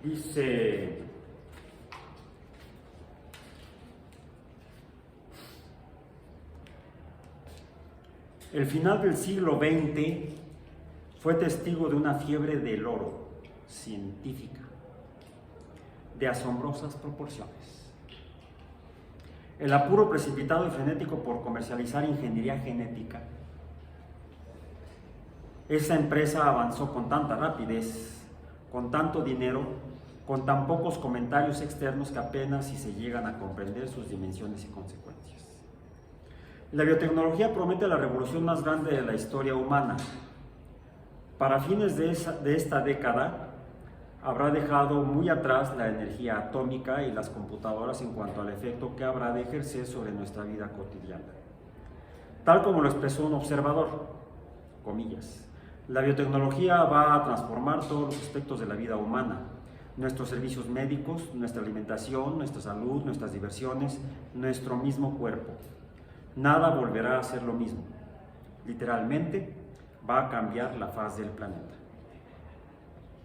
Dice, el final del siglo XX fue testigo de una fiebre del oro científica de asombrosas proporciones. El apuro precipitado y frenético por comercializar ingeniería genética. Esa empresa avanzó con tanta rapidez, con tanto dinero, con tan pocos comentarios externos que apenas si se llegan a comprender sus dimensiones y consecuencias. La biotecnología promete la revolución más grande de la historia humana. Para fines de esta década, habrá dejado muy atrás la energía atómica y las computadoras en cuanto al efecto que habrá de ejercer sobre nuestra vida cotidiana. Tal como lo expresó un observador, comillas, la biotecnología va a transformar todos los aspectos de la vida humana, nuestros servicios médicos, nuestra alimentación, nuestra salud, nuestras diversiones, nuestro mismo cuerpo. Nada volverá a ser lo mismo. Literalmente, va a cambiar la faz del planeta.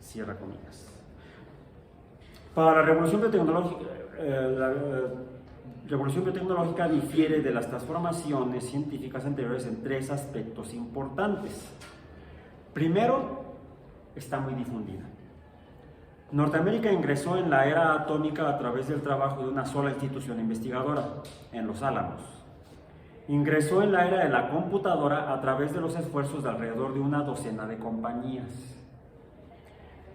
Cierra comillas. Para la revolución biotecnológica difiere de las transformaciones científicas anteriores en tres aspectos importantes. Primero, está muy difundida. Norteamérica ingresó en la era atómica a través del trabajo de una sola institución investigadora, en Los Álamos. Ingresó en la era de la computadora a través de los esfuerzos de alrededor de una docena de compañías.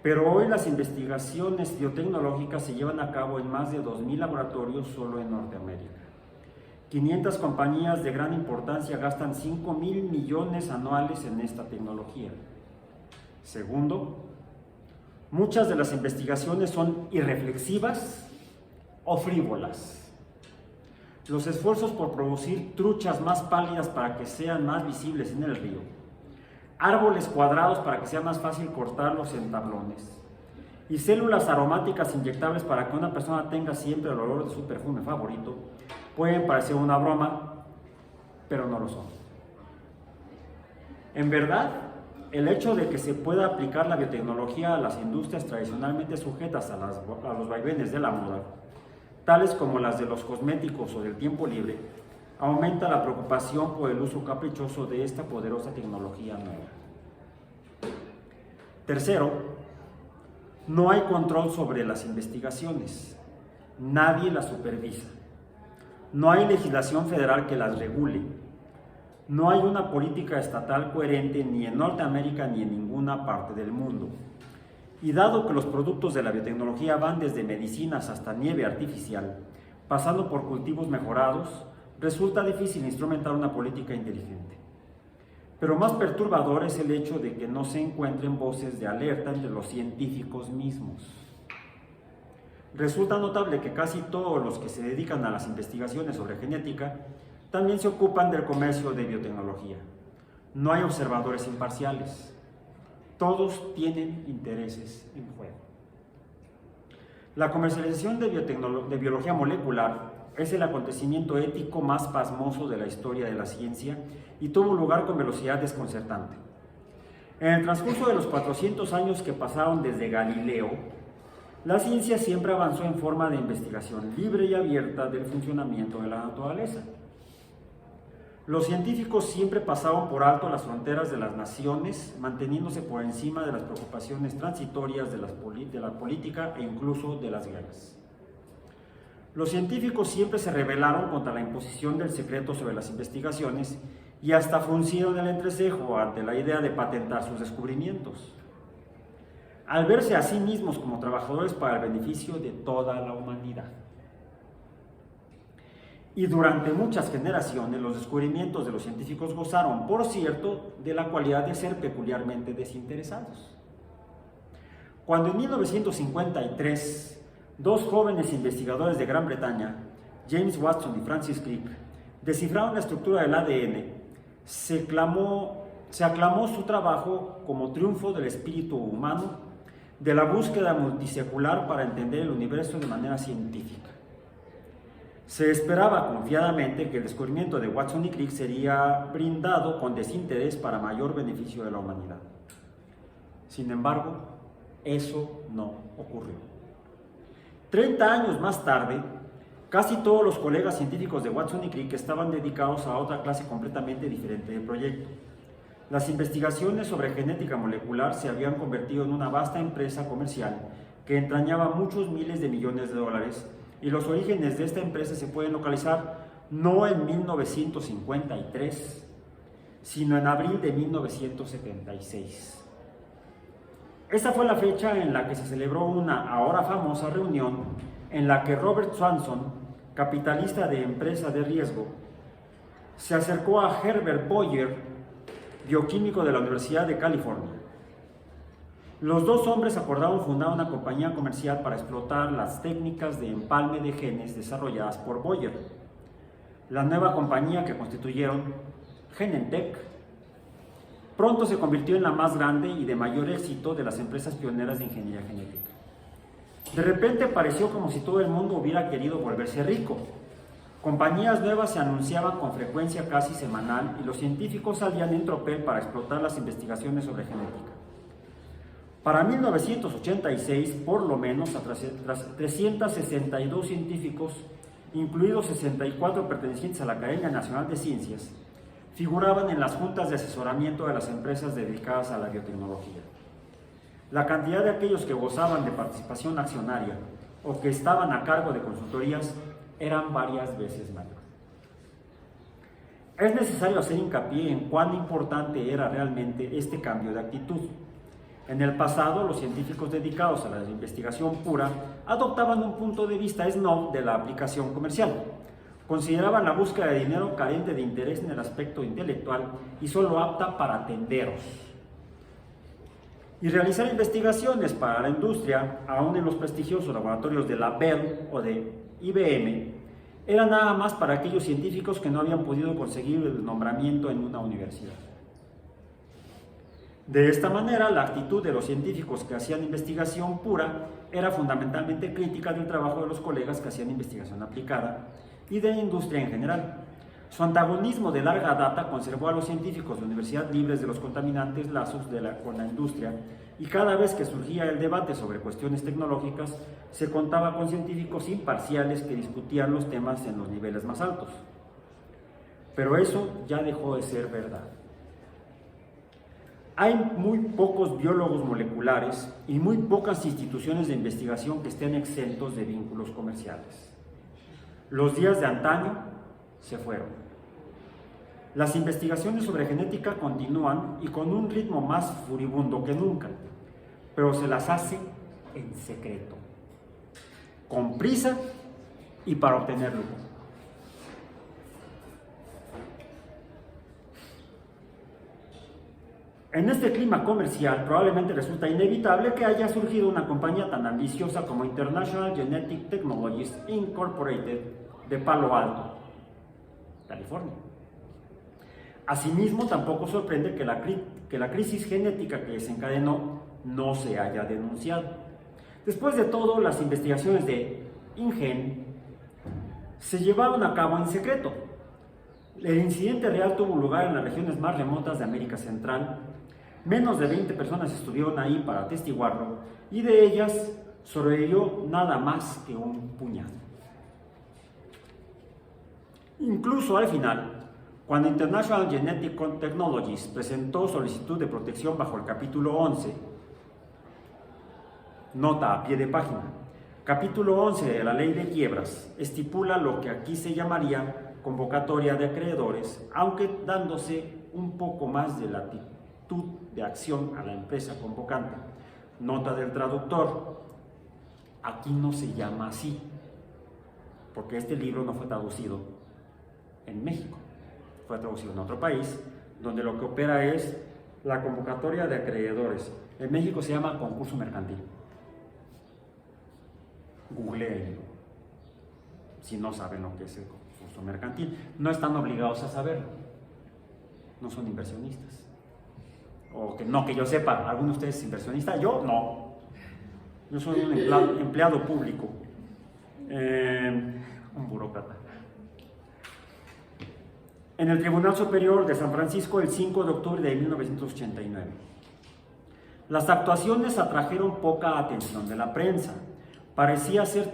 Pero hoy las investigaciones biotecnológicas se llevan a cabo en más de 2,000 laboratorios solo en Norteamérica. 500 compañías de gran importancia gastan 5,000 millones anuales en esta tecnología. Segundo, muchas de las investigaciones son irreflexivas o frívolas. Los esfuerzos por producir truchas más pálidas para que sean más visibles en el río, árboles cuadrados para que sea más fácil cortarlos en tablones, y células aromáticas inyectables para que una persona tenga siempre el olor de su perfume favorito, pueden parecer una broma, pero no lo son. En verdad, el hecho de que se pueda aplicar la biotecnología a las industrias tradicionalmente sujetas a los vaivenes de la moda, tales como las de los cosméticos o del tiempo libre, aumenta la preocupación por el uso caprichoso de esta poderosa tecnología nueva. Tercero, no hay control sobre las investigaciones. Nadie las supervisa. No hay legislación federal que las regule. No hay una política estatal coherente ni en Norteamérica ni en ninguna parte del mundo. Y dado que los productos de la biotecnología van desde medicinas hasta nieve artificial, pasando por cultivos mejorados, resulta difícil instrumentar una política inteligente. Pero más perturbador es el hecho de que no se encuentren voces de alerta entre los científicos mismos. Resulta notable que casi todos los que se dedican a las investigaciones sobre genética también se ocupan del comercio de biotecnología. No hay observadores imparciales. Todos tienen intereses en juego. La comercialización de biología molecular es el acontecimiento ético más pasmoso de la historia de la ciencia y tuvo lugar con velocidad desconcertante. En el transcurso de los 400 años que pasaron desde Galileo, la ciencia siempre avanzó en forma de investigación libre y abierta del funcionamiento de la naturaleza. Los científicos siempre pasaban por alto las fronteras de las naciones, manteniéndose por encima de las preocupaciones transitorias de la política e incluso de las guerras. Los científicos siempre se rebelaron contra la imposición del secreto sobre las investigaciones y hasta fruncieron el entrecejo ante la idea de patentar sus descubrimientos, al verse a sí mismos como trabajadores para el beneficio de toda la humanidad. Y durante muchas generaciones los descubrimientos de los científicos gozaron, por cierto, de la cualidad de ser peculiarmente desinteresados. Cuando en 1953 dos jóvenes investigadores de Gran Bretaña, James Watson y Francis Crick, descifraron la estructura del ADN, se aclamó su trabajo como triunfo del espíritu humano, de la búsqueda multisecular para entender el universo de manera científica. Se esperaba confiadamente que el descubrimiento de Watson y Crick sería brindado con desinterés para mayor beneficio de la humanidad. Sin embargo, eso no ocurrió. 30 años más tarde, casi todos los colegas científicos de Watson y Crick estaban dedicados a otra clase completamente diferente de proyecto. Las investigaciones sobre genética molecular se habían convertido en una vasta empresa comercial que entrañaba muchos miles de millones de dólares, y los orígenes de esta empresa se pueden localizar no en 1953, sino en abril de 1976. Esta fue la fecha en la que se celebró una ahora famosa reunión en la que Robert Swanson, capitalista de empresa de riesgo, se acercó a Herbert Boyer, bioquímico de la Universidad de California. Los dos hombres acordaron fundar una compañía comercial para explotar las técnicas de empalme de genes desarrolladas por Boyer. La nueva compañía que constituyeron, Genentech, pronto se convirtió en la más grande y de mayor éxito de las empresas pioneras de ingeniería genética. De repente pareció como si todo el mundo hubiera querido volverse rico. Compañías nuevas se anunciaban con frecuencia casi semanal y los científicos salían en tropel para explotar las investigaciones sobre genética. Para 1986, por lo menos, tras 362 científicos, incluidos 64 pertenecientes a la Academia Nacional de Ciencias, figuraban en las juntas de asesoramiento de las empresas dedicadas a la biotecnología. La cantidad de aquellos que gozaban de participación accionaria o que estaban a cargo de consultorías eran varias veces mayor. Es necesario hacer hincapié en cuán importante era realmente este cambio de actitud. En el pasado, los científicos dedicados a la investigación pura adoptaban un punto de vista snob de la aplicación comercial. Consideraban la búsqueda de dinero carente de interés en el aspecto intelectual y solo apta para tenderos. Y realizar investigaciones para la industria, aún en los prestigiosos laboratorios de la Bell o de IBM, era nada más para aquellos científicos que no habían podido conseguir el nombramiento en una universidad. De esta manera, la actitud de los científicos que hacían investigación pura era fundamentalmente crítica del trabajo de los colegas que hacían investigación aplicada y de la industria en general. Su antagonismo de larga data conservó a los científicos de universidad libres de los contaminantes lazos con la industria, y cada vez que surgía el debate sobre cuestiones tecnológicas, se contaba con científicos imparciales que discutían los temas en los niveles más altos. Pero eso ya dejó de ser verdad. Hay muy pocos biólogos moleculares y muy pocas instituciones de investigación que estén exentos de vínculos comerciales. Los días de antaño se fueron. Las investigaciones sobre genética continúan y con un ritmo más furibundo que nunca, pero se las hace en secreto, con prisa y para obtener lucro. En este clima comercial, probablemente resulta inevitable que haya surgido una compañía tan ambiciosa como International Genetic Technologies Incorporated de Palo Alto, California. Asimismo, tampoco sorprende que la crisis genética que desencadenó no se haya denunciado. Después de todo, las investigaciones de InGen se llevaron a cabo en secreto. El incidente real tuvo lugar en las regiones más remotas de América Central. Menos de 20 personas estuvieron ahí para atestiguarlo, y de ellas sobrevivió nada más que un puñado. Incluso al final, cuando International Genetic Technologies presentó solicitud de protección bajo el capítulo 11, nota a pie de página, capítulo 11 de la Ley de Quiebras estipula lo que aquí se llamaría convocatoria de acreedores, aunque dándose un poco más de latitud de acción a la empresa convocante. Nota del traductor: aquí no se llama así, porque este libro no fue traducido en México, fue traducido en otro país, donde lo que opera es la convocatoria de acreedores. En México se llama concurso mercantil. Googleenlo si no saben lo que es el concurso mercantil. No están obligados a saberlo, no son inversionistas. O que no, que yo sepa, ¿alguno de ustedes es inversionista? Yo no. Yo soy un empleado público, un burócrata. En el Tribunal Superior de San Francisco, el 5 de octubre de 1989. Las actuaciones atrajeron poca atención de la prensa. Parecía ser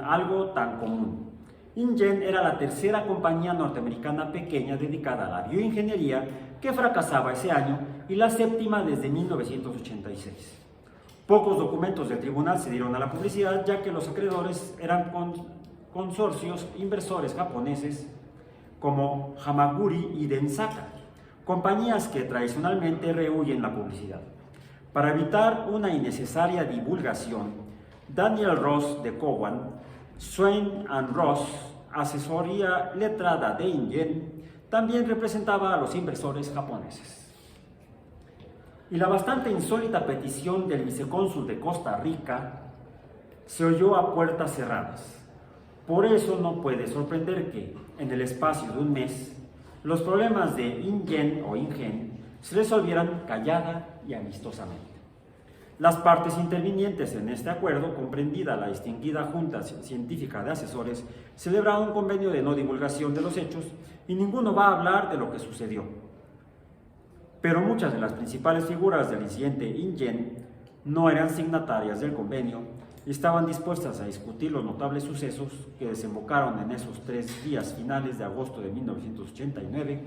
algo tan común. InGen era la tercera compañía norteamericana pequeña dedicada a la bioingeniería que fracasaba ese año y la séptima desde 1986. Pocos documentos del tribunal se dieron a la publicidad, ya que los acreedores eran consorcios inversores japoneses como Hamaguri y Densaka, compañías que tradicionalmente rehúyen la publicidad. Para evitar una innecesaria divulgación, Daniel Ross de Cowan, Swain & Ross, asesoría letrada de InGen, también representaba a los inversores japoneses. Y la bastante insólita petición del vicecónsul de Costa Rica se oyó a puertas cerradas. Por eso no puede sorprender que, en el espacio de un mes, los problemas de InGen se resolvieran callada y amistosamente. Las partes intervinientes en este acuerdo, comprendida la distinguida Junta Científica de Asesores, celebraron un convenio de no divulgación de los hechos y ninguno va a hablar de lo que sucedió. Pero muchas de las principales figuras del incidente InGen no eran signatarias del convenio y estaban dispuestas a discutir los notables sucesos que desembocaron en esos 3 días finales de agosto de 1989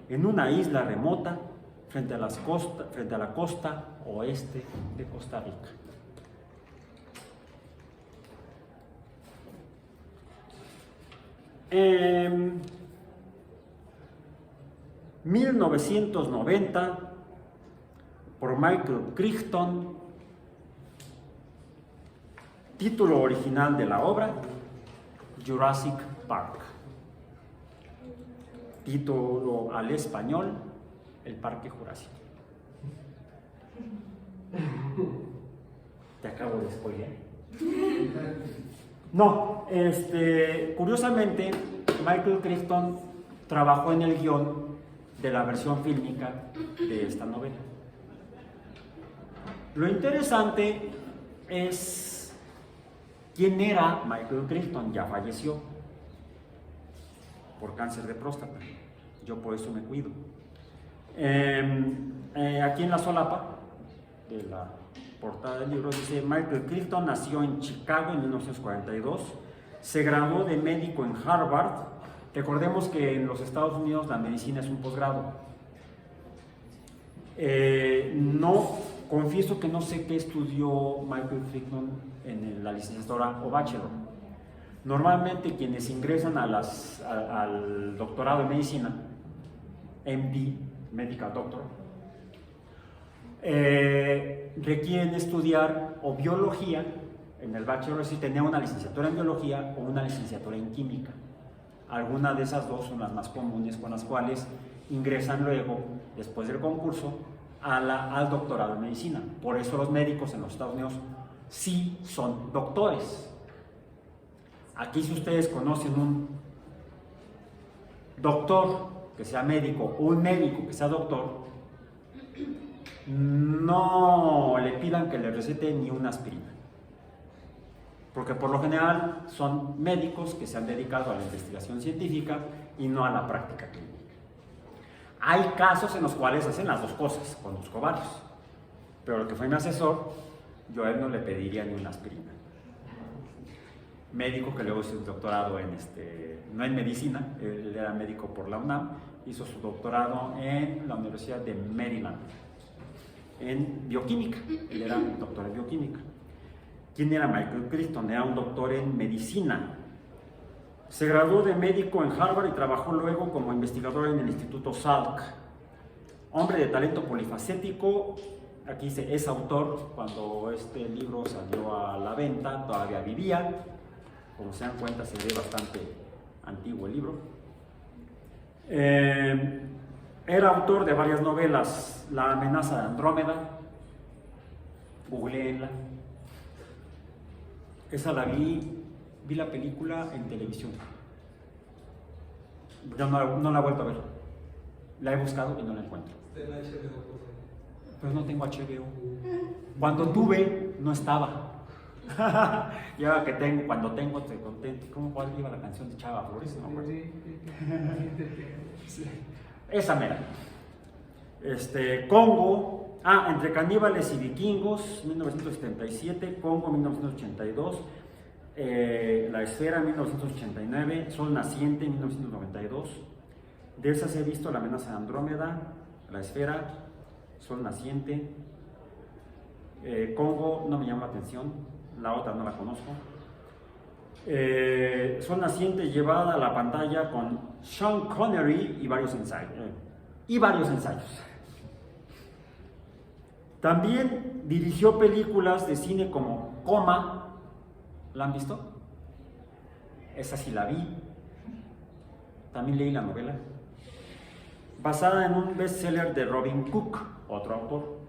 en una isla remota frente a la costa oeste de Costa Rica. En 1990, por Michael Crichton, título original de la obra, Jurassic Park. Título al español, El Parque Jurásico. Te acabo de spoiler. No, curiosamente, Michael Crichton trabajó en el guión de la versión fílmica de esta novela. Lo interesante es quién era Michael Crichton. Ya falleció por cáncer de próstata. Yo por eso me cuido. Aquí en la solapa de la portada del libro dice: Michael Crichton nació en Chicago en 1942, se graduó de médico en Harvard. Recordemos que en los Estados Unidos la medicina es un posgrado. Confieso que no sé qué estudió Michael Crichton en la licenciatura o bachelor. Normalmente quienes ingresan al doctorado en medicina, MD, Medical Doctor, requieren estudiar o biología en el bachelor, si tenía una licenciatura en biología o una licenciatura en química. Algunas de esas dos son las más comunes con las cuales ingresan luego, después del concurso, al doctorado en medicina. Por eso los médicos en los Estados Unidos sí son doctores. Aquí, si ustedes conocen un doctor que sea médico o un médico que sea doctor, no le pidan que le recete ni una aspirina, porque por lo general son médicos que se han dedicado a la investigación científica y no a la práctica clínica. Hay casos en los cuales hacen las dos cosas, conozco varios, pero el que fue mi asesor, yo a él no le pediría ni una aspirina. Médico que luego hizo un doctorado no en medicina, él era médico por la UNAM, hizo su doctorado en la Universidad de Maryland, en bioquímica. Él era un doctor en bioquímica. ¿Quién era Michael Crichton? Era un doctor en medicina. Se graduó de médico en Harvard y trabajó luego como investigador en el Instituto Salk. Hombre de talento polifacético. Aquí dice, es autor. Cuando este libro salió a la venta, todavía vivía. Como se dan cuenta, se ve bastante antiguo el libro. Era autor de varias novelas. La amenaza de Andrómeda. Googleenla. Esa la vi la película en televisión. Ya no la he vuelto a ver. La he buscado y no la encuentro. Pero no tengo HBO. Cuando tuve, no estaba. Y ahora que tengo, cuando tengo, te conté. ¿Cuál iba la canción de Chava Flores? No me acuerdo. Sí. Esa mera. Congo, Entre caníbales y vikingos, 1977, Congo, 1982, La Esfera, 1989, Sol Naciente, 1992. De esas he visto La Amenaza de Andrómeda, La Esfera, Sol Naciente. Congo no me llama la atención, la otra no la conozco. Sol Naciente llevada a la pantalla con Sean Connery y varios ensayos. También dirigió películas de cine como Coma. ¿La han visto? Esa sí la vi. También leí la novela. Basada en un bestseller de Robin Cook, otro autor.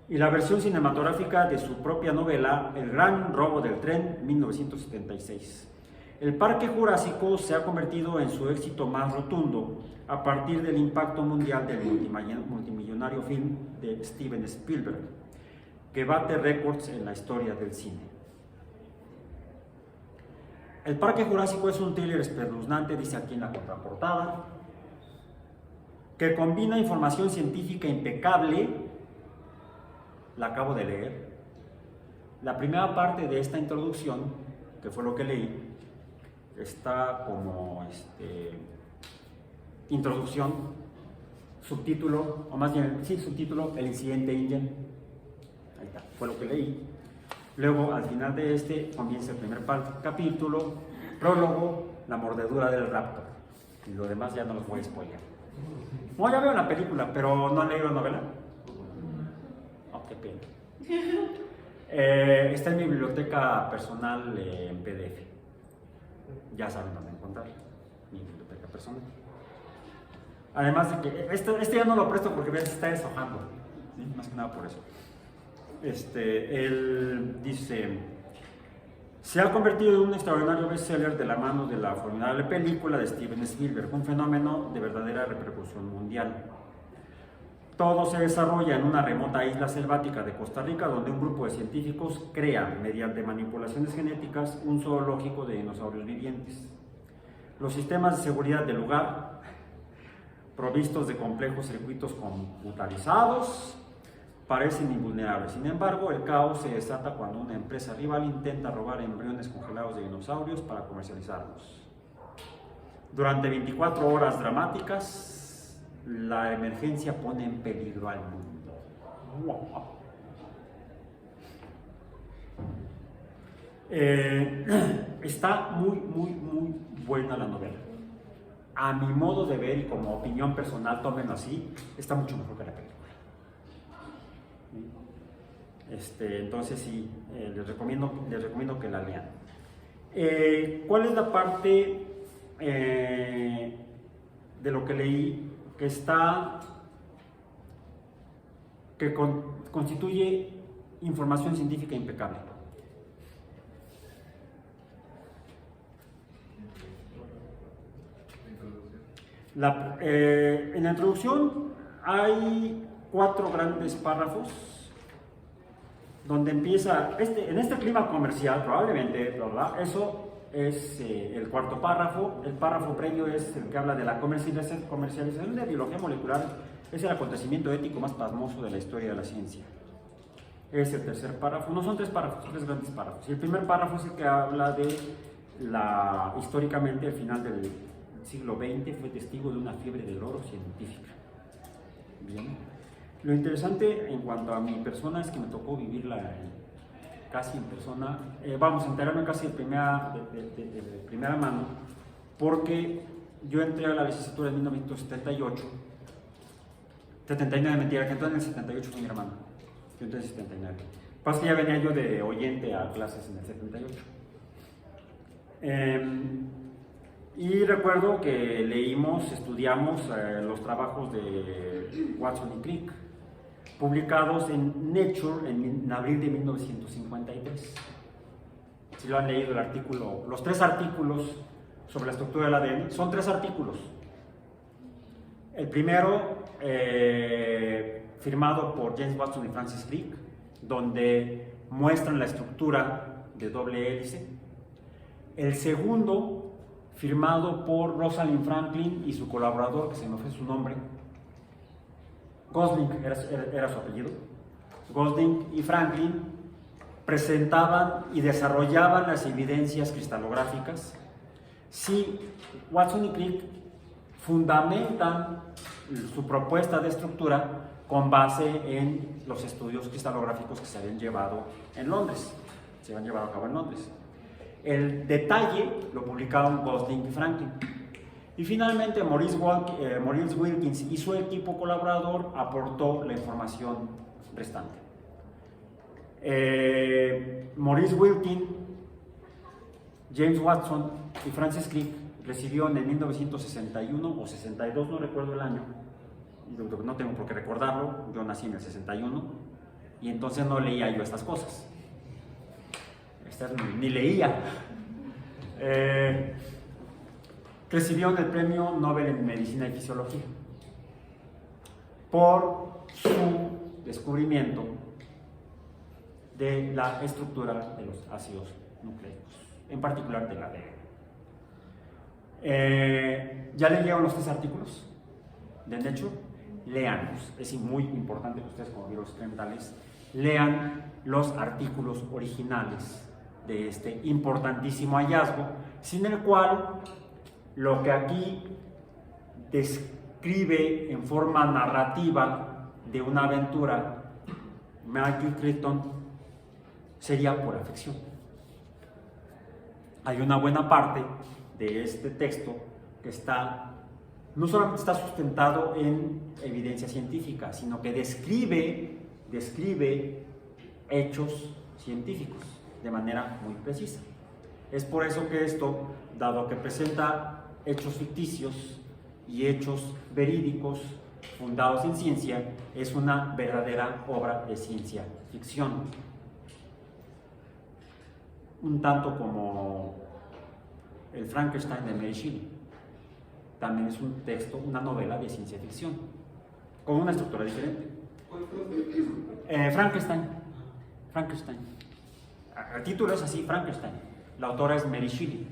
Y la versión cinematográfica de su propia novela, El Gran Robo del Tren, 1976. El Parque Jurásico se ha convertido en su éxito más rotundo a partir del impacto mundial del multimillonario film de Steven Spielberg, que bate récords en la historia del cine. El Parque Jurásico es un thriller espeluznante, dice aquí en la contraportada, que combina información científica impecable. La acabo de leer. La primera parte de esta introducción, que fue lo que leí, está como introducción, subtítulo, o más bien, sí, subtítulo, El Incidente Ingen. Ahí está, fue lo que leí. Luego, al final de comienza el primer capítulo, prólogo, la mordedura del raptor. Y lo demás ya no los voy a spoiler. No, ya veo la película, pero no han leído la novela. Oh, qué pena. Está en mi biblioteca personal en PDF. Ya saben dónde encontrar mi biblioteca personal. Además de que este ya no lo presto porque se está deshojando, ¿sí? Más que nada por eso. Él dice: se ha convertido en un extraordinario bestseller de la mano de la formidable película de Steven Spielberg, un fenómeno de verdadera repercusión mundial. Todo se desarrolla en una remota isla selvática de Costa Rica, donde un grupo de científicos crea, mediante manipulaciones genéticas, un zoológico de dinosaurios vivientes. Los sistemas de seguridad del lugar, provistos de complejos circuitos computarizados, parecen invulnerables. Sin embargo, el caos se desata cuando una empresa rival intenta robar embriones congelados de dinosaurios para comercializarlos. Durante 24 horas dramáticas, la emergencia pone en peligro al mundo. Wow. Está muy buena la novela. A mi modo de ver y como opinión personal, tómenlo así, está mucho mejor que la película. Entonces sí, les recomiendo que la lean. ¿Cuál es la parte de lo que leí que constituye información científica impecable? En la introducción hay 4 grandes párrafos donde empieza, en este clima comercial probablemente, ¿verdad? Eso es el cuarto párrafo. El párrafo previo es el que habla de la comercialización de biología molecular. Es el acontecimiento ético más pasmoso de la historia de la ciencia. Es el tercer párrafo. No son 3 párrafos, 3 grandes párrafos. Y el primer párrafo es el que habla de históricamente, el final del siglo XX fue testigo de una fiebre del oro científica. Bien. Lo interesante en cuanto a mi persona es que me tocó vivirla casi en persona, vamos a enterarme casi de primera mano, porque yo entré a la licenciatura en 1979, mentira, que entré en el 78 fue mi hermano, yo entré en el 79. Pasa que ya venía yo de oyente a clases en el 78. Y recuerdo que estudiamos los trabajos de Watson y Crick, publicados en Nature en abril de 1953. Si lo han leído el artículo, los 3 artículos sobre la estructura del ADN, son 3 artículos. El primero, firmado por James Watson y Francis Crick, donde muestran la estructura de doble hélice. El segundo, firmado por Rosalind Franklin y su colaborador, que se me fue su nombre, Gosling era su apellido. Gosling y Franklin presentaban y desarrollaban las evidencias cristalográficas. Sí, Watson y Crick fundamentan su propuesta de estructura con base en los estudios cristalográficos que se habían llevado en Londres, se habían llevado a cabo en Londres. El detalle lo publicaron Gosling y Franklin. Y finalmente Maurice Wilkins y su equipo colaborador aportó la información restante. Maurice Wilkins, James Watson y Francis Crick recibieron en 1961 o 62, no recuerdo el año, no tengo por qué recordarlo, yo nací en el 61 y entonces no leía yo estas cosas. Ni leía. Recibieron el premio Nobel en Medicina y Fisiología por su descubrimiento de la estructura de los ácidos nucleicos, en particular del ADN. ¿Ya leyeron los 3 artículos de Nature? Léanlos. Es muy importante que ustedes, como virus experimentales, lean los artículos originales de este importantísimo hallazgo, sin el cual lo que aquí describe en forma narrativa de una aventura Michael Crichton sería pura ficción. Hay una buena parte de este texto que no solamente está sustentado en evidencia científica, sino que describe hechos científicos de manera muy precisa. Es por eso que esto, dado que presenta hechos ficticios y hechos verídicos fundados en ciencia, es una verdadera obra de ciencia ficción. Un tanto como el Frankenstein de Mary Shelley. También es un texto, una novela de ciencia ficción, con una estructura diferente. Frankenstein. El título es así, Frankenstein. La autora es Mary Shelley.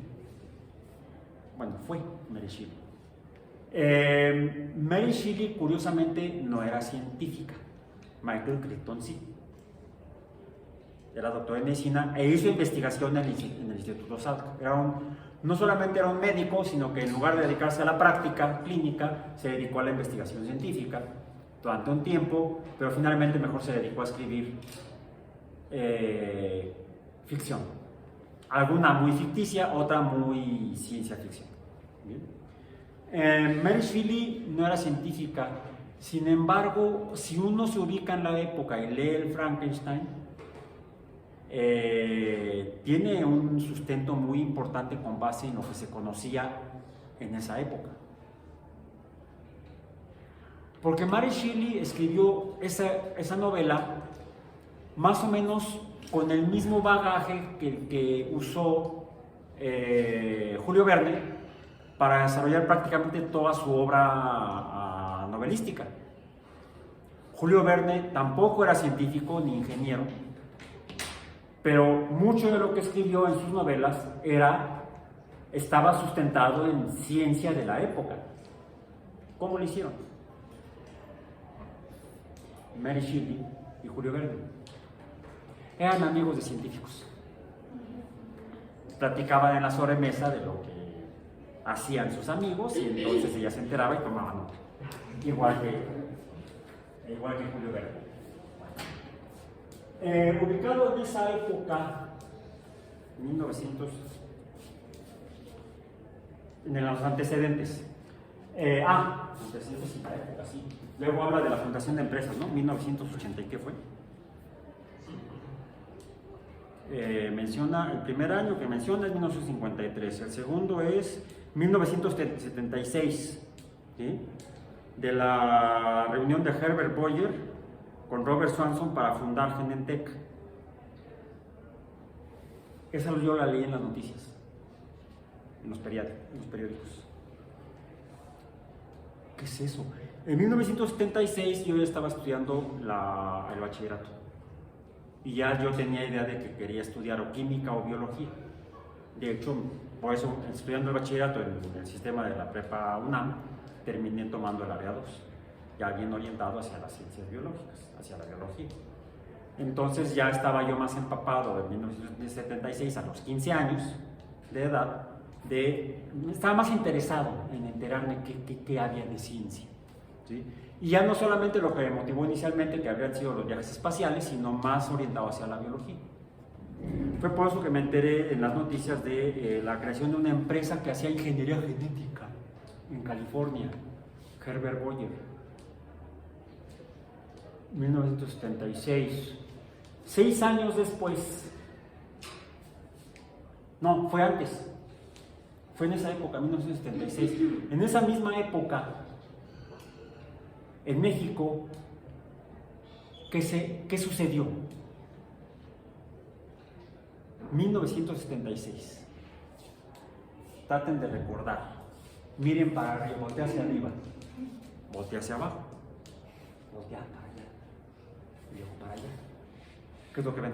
Bueno, fue Mary Shelley. Mary Shelley, curiosamente, no era científica. Michael Crichton sí. Era doctor en medicina e hizo investigación en el Instituto Salk. No solamente era un médico, sino que en lugar de dedicarse a la práctica clínica, se dedicó a la investigación científica durante un tiempo, pero finalmente mejor se dedicó a escribir ficción. Alguna muy ficticia, otra muy ciencia ficción. Mary Shelley no era científica, sin embargo, si uno se ubica en la época y lee el Frankenstein, tiene un sustento muy importante con base en lo que se conocía en esa época. Porque Mary Shelley escribió esa novela más o menos con el mismo bagaje que usó Julio Verne para desarrollar prácticamente toda su obra novelística. Julio Verne tampoco era científico ni ingeniero, pero mucho de lo que escribió en sus novelas estaba sustentado en ciencia de la época. ¿Cómo lo hicieron? Mary Shelley y Julio Verne eran amigos de científicos. Platicaban en la sobremesa de lo que hacían sus amigos y entonces ella se enteraba y tomaba nota. Igual que Julio Verne. Ubicado en esa época, 1900, en los antecedentes. Antecedentes en la época, sí. Luego habla de la fundación de empresas, ¿no? 1980, ¿y qué fue? Menciona, el primer año que menciona es 1953, el segundo es 1976, ¿sí? De la reunión de Herbert Boyer con Robert Swanson para fundar Genentech. Esa yo la leí en las noticias, en los periódicos. ¿Qué es eso? En 1976 yo ya estaba estudiando el bachillerato y ya yo tenía idea de que quería estudiar o química o biología. De hecho, por eso, estudiando el bachillerato en el sistema de la prepa UNAM, terminé tomando el área 2. ya bien orientado hacia las ciencias biológicas, hacia la biología. Entonces ya estaba yo más empapado en 1976, a los 15 años de edad, estaba más interesado en enterarme qué había de ciencia, ¿sí? Y ya no solamente lo que me motivó inicialmente, que habían sido los viajes espaciales, sino más orientado hacia la biología. Fue por eso que me enteré en las noticias de la creación de una empresa que hacía ingeniería genética en California, Herbert Boyer, 1976. 6 años después, no, fue antes, fue en esa época, 1976. En esa misma época, en México, ¿qué sucedió? 1976. Traten de recordar. Miren para arriba, voltea hacia arriba, voltea hacia abajo, voltea para allá, y luego para allá. ¿Qué es lo que ven?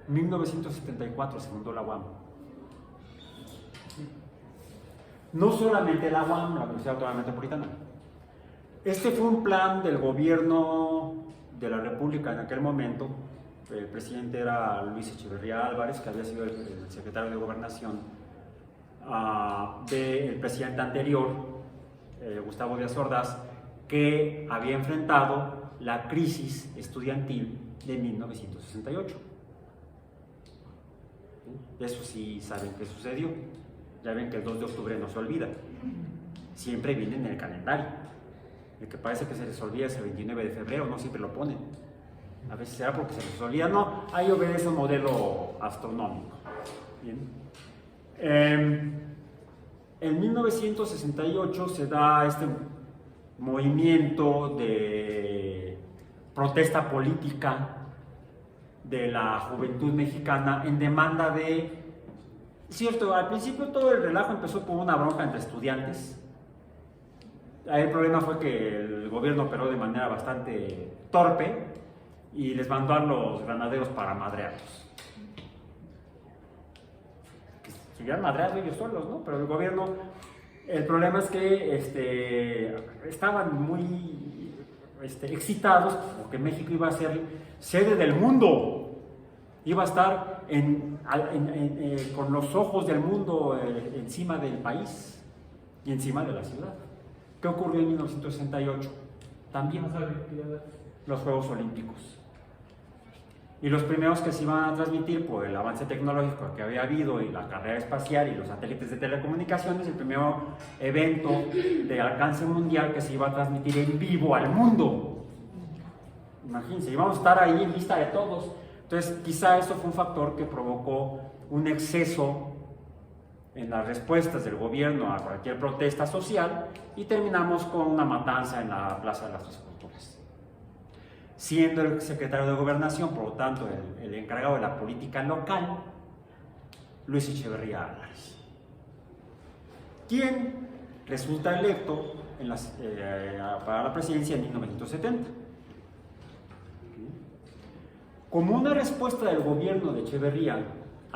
1974 se fundó la UAM. No solamente la UAM, la Universidad Autónoma Metropolitana. Este fue un plan del gobierno de la República en aquel momento. El presidente era Luis Echeverría Álvarez, que había sido el secretario de Gobernación del presidente anterior, Gustavo Díaz Ordaz, que había enfrentado la crisis estudiantil de 1968. Eso sí saben qué sucedió. Ya ven que el 2 de octubre no se olvida. Siempre viene en el calendario. El que parece que se les olvida es el 29 de febrero, no siempre lo ponen. A veces será porque se les olvida, no, ahí obedece un modelo astronómico. Bien. En 1968 se da este movimiento de protesta política de la juventud mexicana en demanda de... Cierto, al principio todo el relajo empezó por una bronca entre estudiantes. Ahí el problema fue que el gobierno operó de manera bastante torpe y les mandó a los granaderos para madrearlos. Que se hubieran madreado ellos solos, ¿no? Pero el gobierno, el problema es que estaban muy excitados porque México iba a ser sede del mundo, iba a estar con los ojos del mundo encima del país y encima de la ciudad. ¿Qué ocurrió en 1968? También los Juegos Olímpicos. Y los primeros que se iban a transmitir por el avance tecnológico que había habido y la carrera espacial y los satélites de telecomunicaciones, el primer evento de alcance mundial que se iba a transmitir en vivo al mundo. Imagínense, íbamos a estar ahí en vista de todos. Entonces, quizá eso fue un factor que provocó un exceso en las respuestas del gobierno a cualquier protesta social y terminamos con una matanza en la Plaza de las Tres Culturas. Siendo el secretario de Gobernación, por lo tanto, el encargado de la política local, Luis Echeverría Álvarez, quien resulta electo para la presidencia en 1970. Como una respuesta del gobierno de Echeverría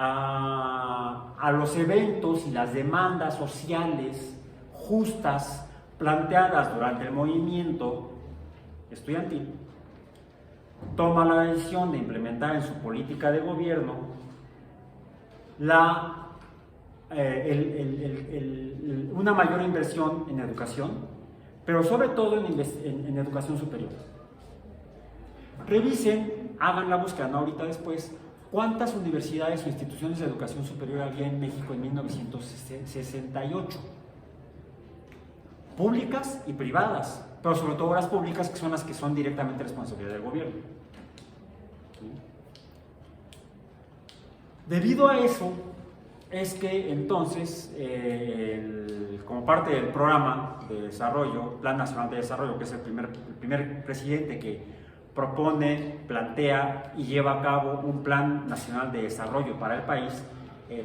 a los eventos y las demandas sociales justas planteadas durante el movimiento estudiantil, toma la decisión de implementar en su política de gobierno una mayor inversión en educación, pero sobre todo en educación superior. Revisen, hagan la búsqueda, no ahorita, después, cuántas universidades o instituciones de educación superior había en México en 1968. Públicas y privadas, pero sobre todo las públicas, que son las que son directamente responsabilidad del gobierno. Debido a eso, es que entonces, como parte del programa de desarrollo, Plan Nacional de Desarrollo, que es el primer presidente que propone, plantea y lleva a cabo un Plan Nacional de Desarrollo para el país,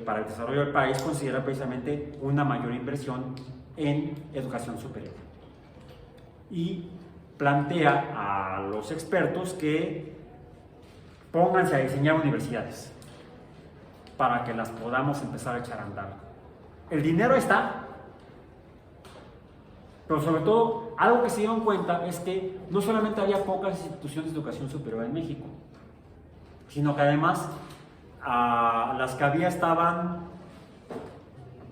para el desarrollo del país, considera precisamente una mayor inversión en educación superior. Y plantea a los expertos que pónganse a diseñar universidades para que las podamos empezar a echar a andar. El dinero está, Pero sobre todo, algo que se dieron cuenta es que no solamente había pocas instituciones de educación superior en México, sino que además las que había estaban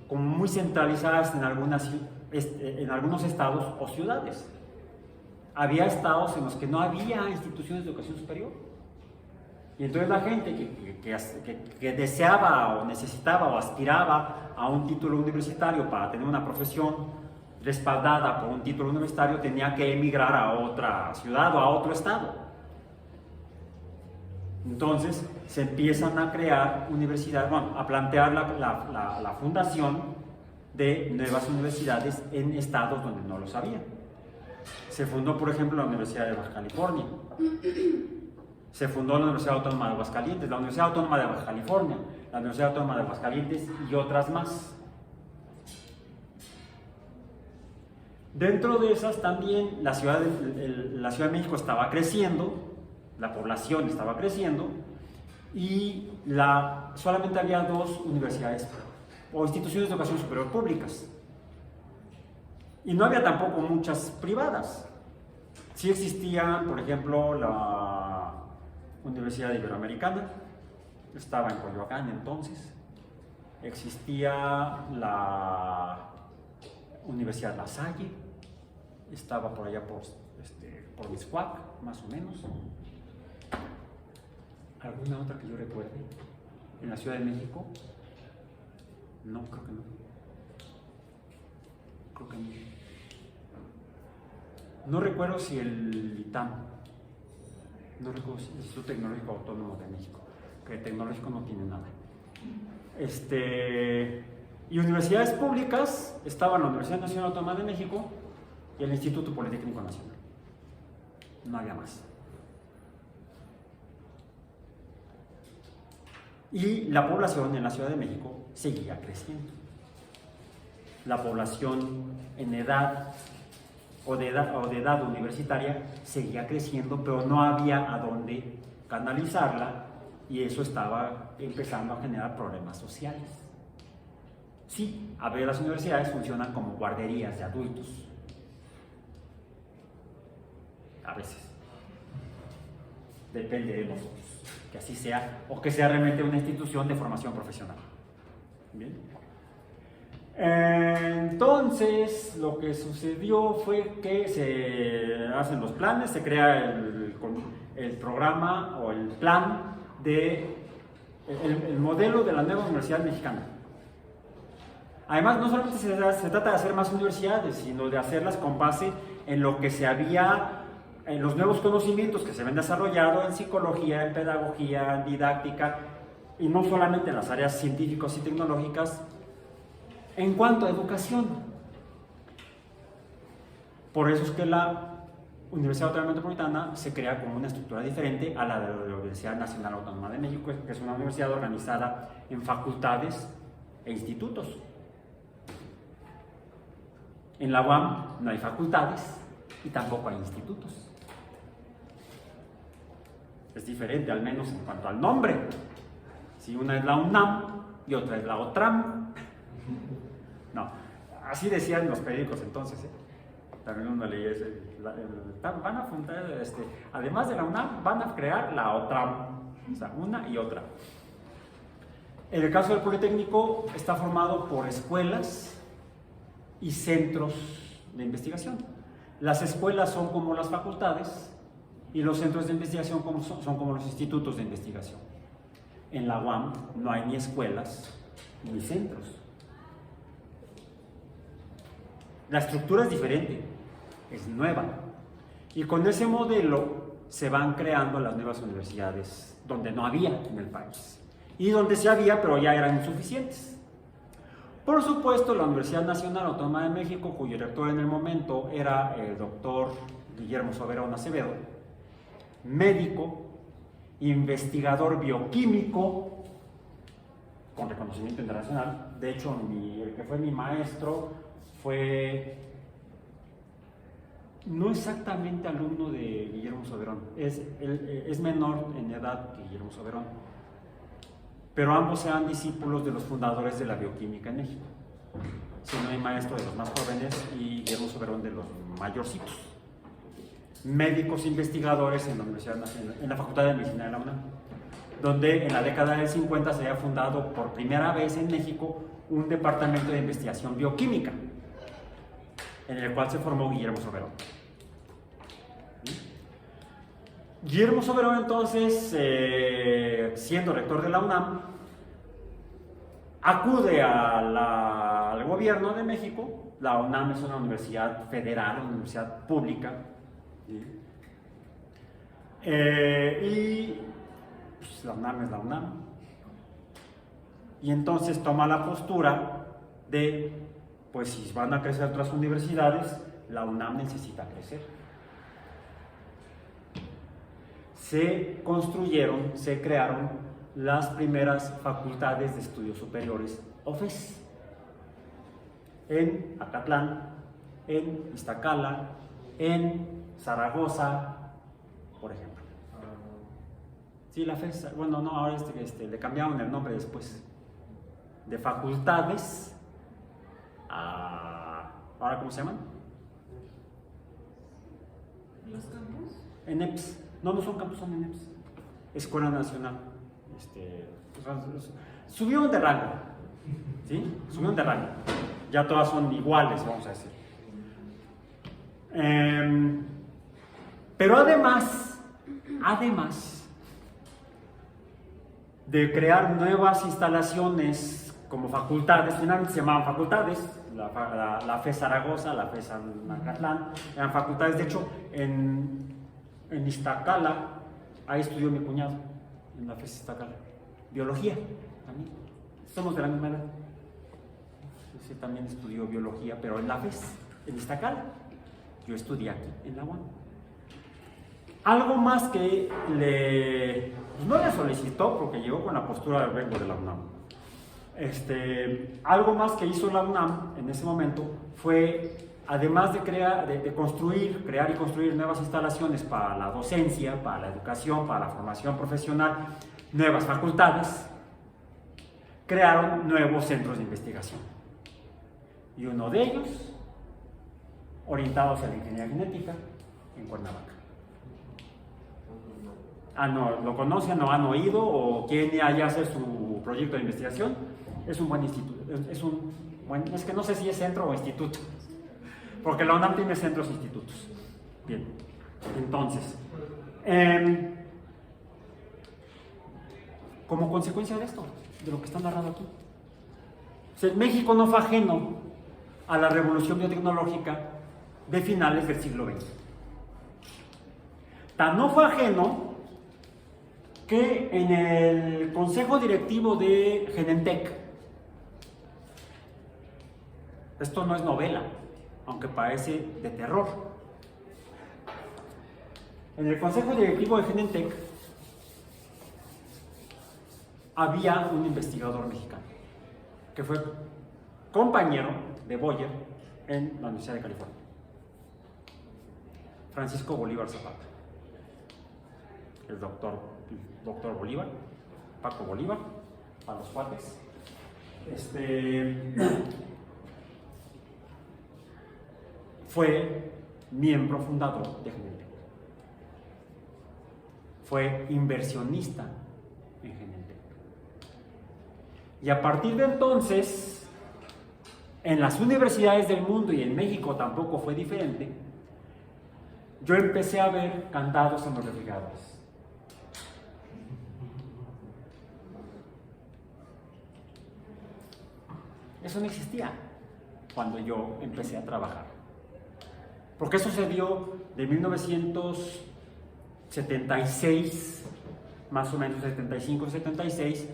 como muy centralizadas en algunos estados o ciudades. Había estados en los que no había instituciones de educación superior. Y entonces la gente que deseaba o necesitaba o aspiraba a un título universitario para tener una profesión respaldada por un título universitario tenía que emigrar a otra ciudad o a otro estado. Entonces se empiezan a crear universidades, bueno, a plantear la fundación de nuevas universidades en estados donde no los había. Se fundó, por ejemplo, la Universidad de Baja California. Se fundó la Universidad Autónoma de Aguascalientes, la Universidad Autónoma de Baja California, la Universidad Autónoma de Aguascalientes y otras más. Dentro de esas también la Ciudad de México estaba creciendo, la población estaba creciendo y solamente había 2 universidades o instituciones de educación superior públicas. Y no había tampoco muchas privadas. Sí existía, por ejemplo, la Universidad Iberoamericana, estaba en Coyoacán entonces. Existía la Universidad La Salle, estaba por allá por Mixcoac, más o menos. ¿Alguna otra que yo recuerde? ¿En la Ciudad de México? No, creo que no. Creo que no. No recuerdo si el ITAM, no recuerdo si el Instituto Tecnológico Autónomo de México, que tecnológico no tiene nada. Y universidades públicas estaban la Universidad Nacional Autónoma de México y el Instituto Politécnico Nacional. No había más. Y la población en la Ciudad de México seguía creciendo. La población en edad o de edad universitaria seguía creciendo, pero no había a dónde canalizarla y eso estaba empezando a generar problemas sociales. Sí, a ver, las universidades funcionan como guarderías de adultos. A veces. Depende de nosotros, que así sea, o que sea realmente una institución de formación profesional. Bien. Entonces, lo que sucedió fue que se hacen los planes, se crea el programa o el plan el modelo de la nueva Universidad Mexicana. Además, no solamente se trata de hacer más universidades, sino de hacerlas con base en lo que en los nuevos conocimientos que se habían desarrollado en psicología, en pedagogía, en didáctica, y no solamente en las áreas científicas y tecnológicas, en cuanto a educación. Por eso es que la Universidad Autónoma Metropolitana se crea como una estructura diferente a la de la Universidad Nacional Autónoma de México, que es una universidad organizada en facultades e institutos. En la UAM no hay facultades y tampoco hay institutos. Es diferente, al menos en cuanto al nombre. Si una es la UNAM y otra es la OTRAM. No, así decían los periódicos entonces. También uno leía van a fundar, además de la UNAM, van a crear la OTRAM. O sea, una y otra. En el caso del Politécnico está formado por escuelas y centros de investigación. Las escuelas son como las facultades y los centros de investigación son como los institutos de investigación. En la UAM no hay ni escuelas ni centros. La estructura es diferente, es nueva. Y con ese modelo se van creando las nuevas universidades donde no había en el país. Y donde sí había, pero ya eran insuficientes. Por supuesto, la Universidad Nacional Autónoma de México, cuyo rector en el momento era el doctor Guillermo Soberón Acevedo, médico, investigador bioquímico, con reconocimiento internacional. De hecho, el que fue mi maestro fue no exactamente alumno de Guillermo Soberón, es menor en edad que Guillermo Soberón, pero ambos eran discípulos de los fundadores de la bioquímica en México. siendo mi maestro de los más jóvenes y Guillermo Soberón de los mayorcitos. Médicos investigadores en la Universidad Nacional, en la Facultad de Medicina de la UNAM, donde en la década del 50 se había fundado por primera vez en México un departamento de investigación bioquímica, en el cual se formó Guillermo Soberón. Guillermo Soberón, entonces, siendo rector de la UNAM, acude al gobierno de México. La UNAM es una universidad federal, una universidad pública, y pues, la UNAM es la UNAM. Y entonces toma la postura de, pues si van a crecer otras universidades, la UNAM necesita crecer. Se construyeron, se crearon las primeras facultades de estudios superiores o FES en Acatlán, en Iztacala, en Zaragoza, por ejemplo. Sí, la FES, bueno, no, ahora le cambiaron el nombre después, de facultades a, ¿ahora cómo se llaman? ¿Los campus? ENEPS. No, no son campus, son ENEPS. Escuela Nacional. Subieron de rango, ¿sí? Subieron de rango. Ya todas son iguales, vamos a decir. Pero además de crear nuevas instalaciones como facultades, finalmente se llamaban facultades, la FES Zaragoza, la FES Acatlán, eran facultades. De hecho, en Iztacala, ahí estudió mi cuñado, en la FES Iztacala, biología también, somos de la misma edad. Ese también estudió biología, pero en la FES, en Iztacala. Yo estudié aquí, en la UAM. Algo más que pues no le solicitó, porque llegó con la postura del vengo de la UNAM. Algo más que hizo la UNAM en ese momento fue, además de crear y construir nuevas instalaciones para la docencia, para la educación, para la formación profesional, nuevas facultades, crearon nuevos centros de investigación. Y uno de ellos, orientados a la ingeniería genética, en Cuernavaca. No, ¿lo conocen o han oído o quieren allá hacer su proyecto de investigación? Es un buen instituto, es que no sé si es centro o instituto, porque la UNAM tiene centros e institutos. Bien, entonces, como consecuencia de esto, de lo que está narrado aquí, México no fue ajeno a la revolución biotecnológica de finales del siglo XX. Tan no fue ajeno que en el consejo directivo de Genentech, esto no es novela, aunque parece de terror, en el consejo directivo de Genentech había un investigador mexicano que fue compañero de Boyer en la Universidad de California, Francisco Bolívar Zapata. El doctor Bolívar, Paco Bolívar, a los cuates. Fue miembro fundador de Genentech. Fue inversionista en Genentech. Y a partir de entonces, en las universidades del mundo y en México tampoco fue diferente, yo empecé a ver candados en los refrigeradores. Eso no existía cuando yo empecé a trabajar. Porque eso se dio de 1976, más o menos 75, 76,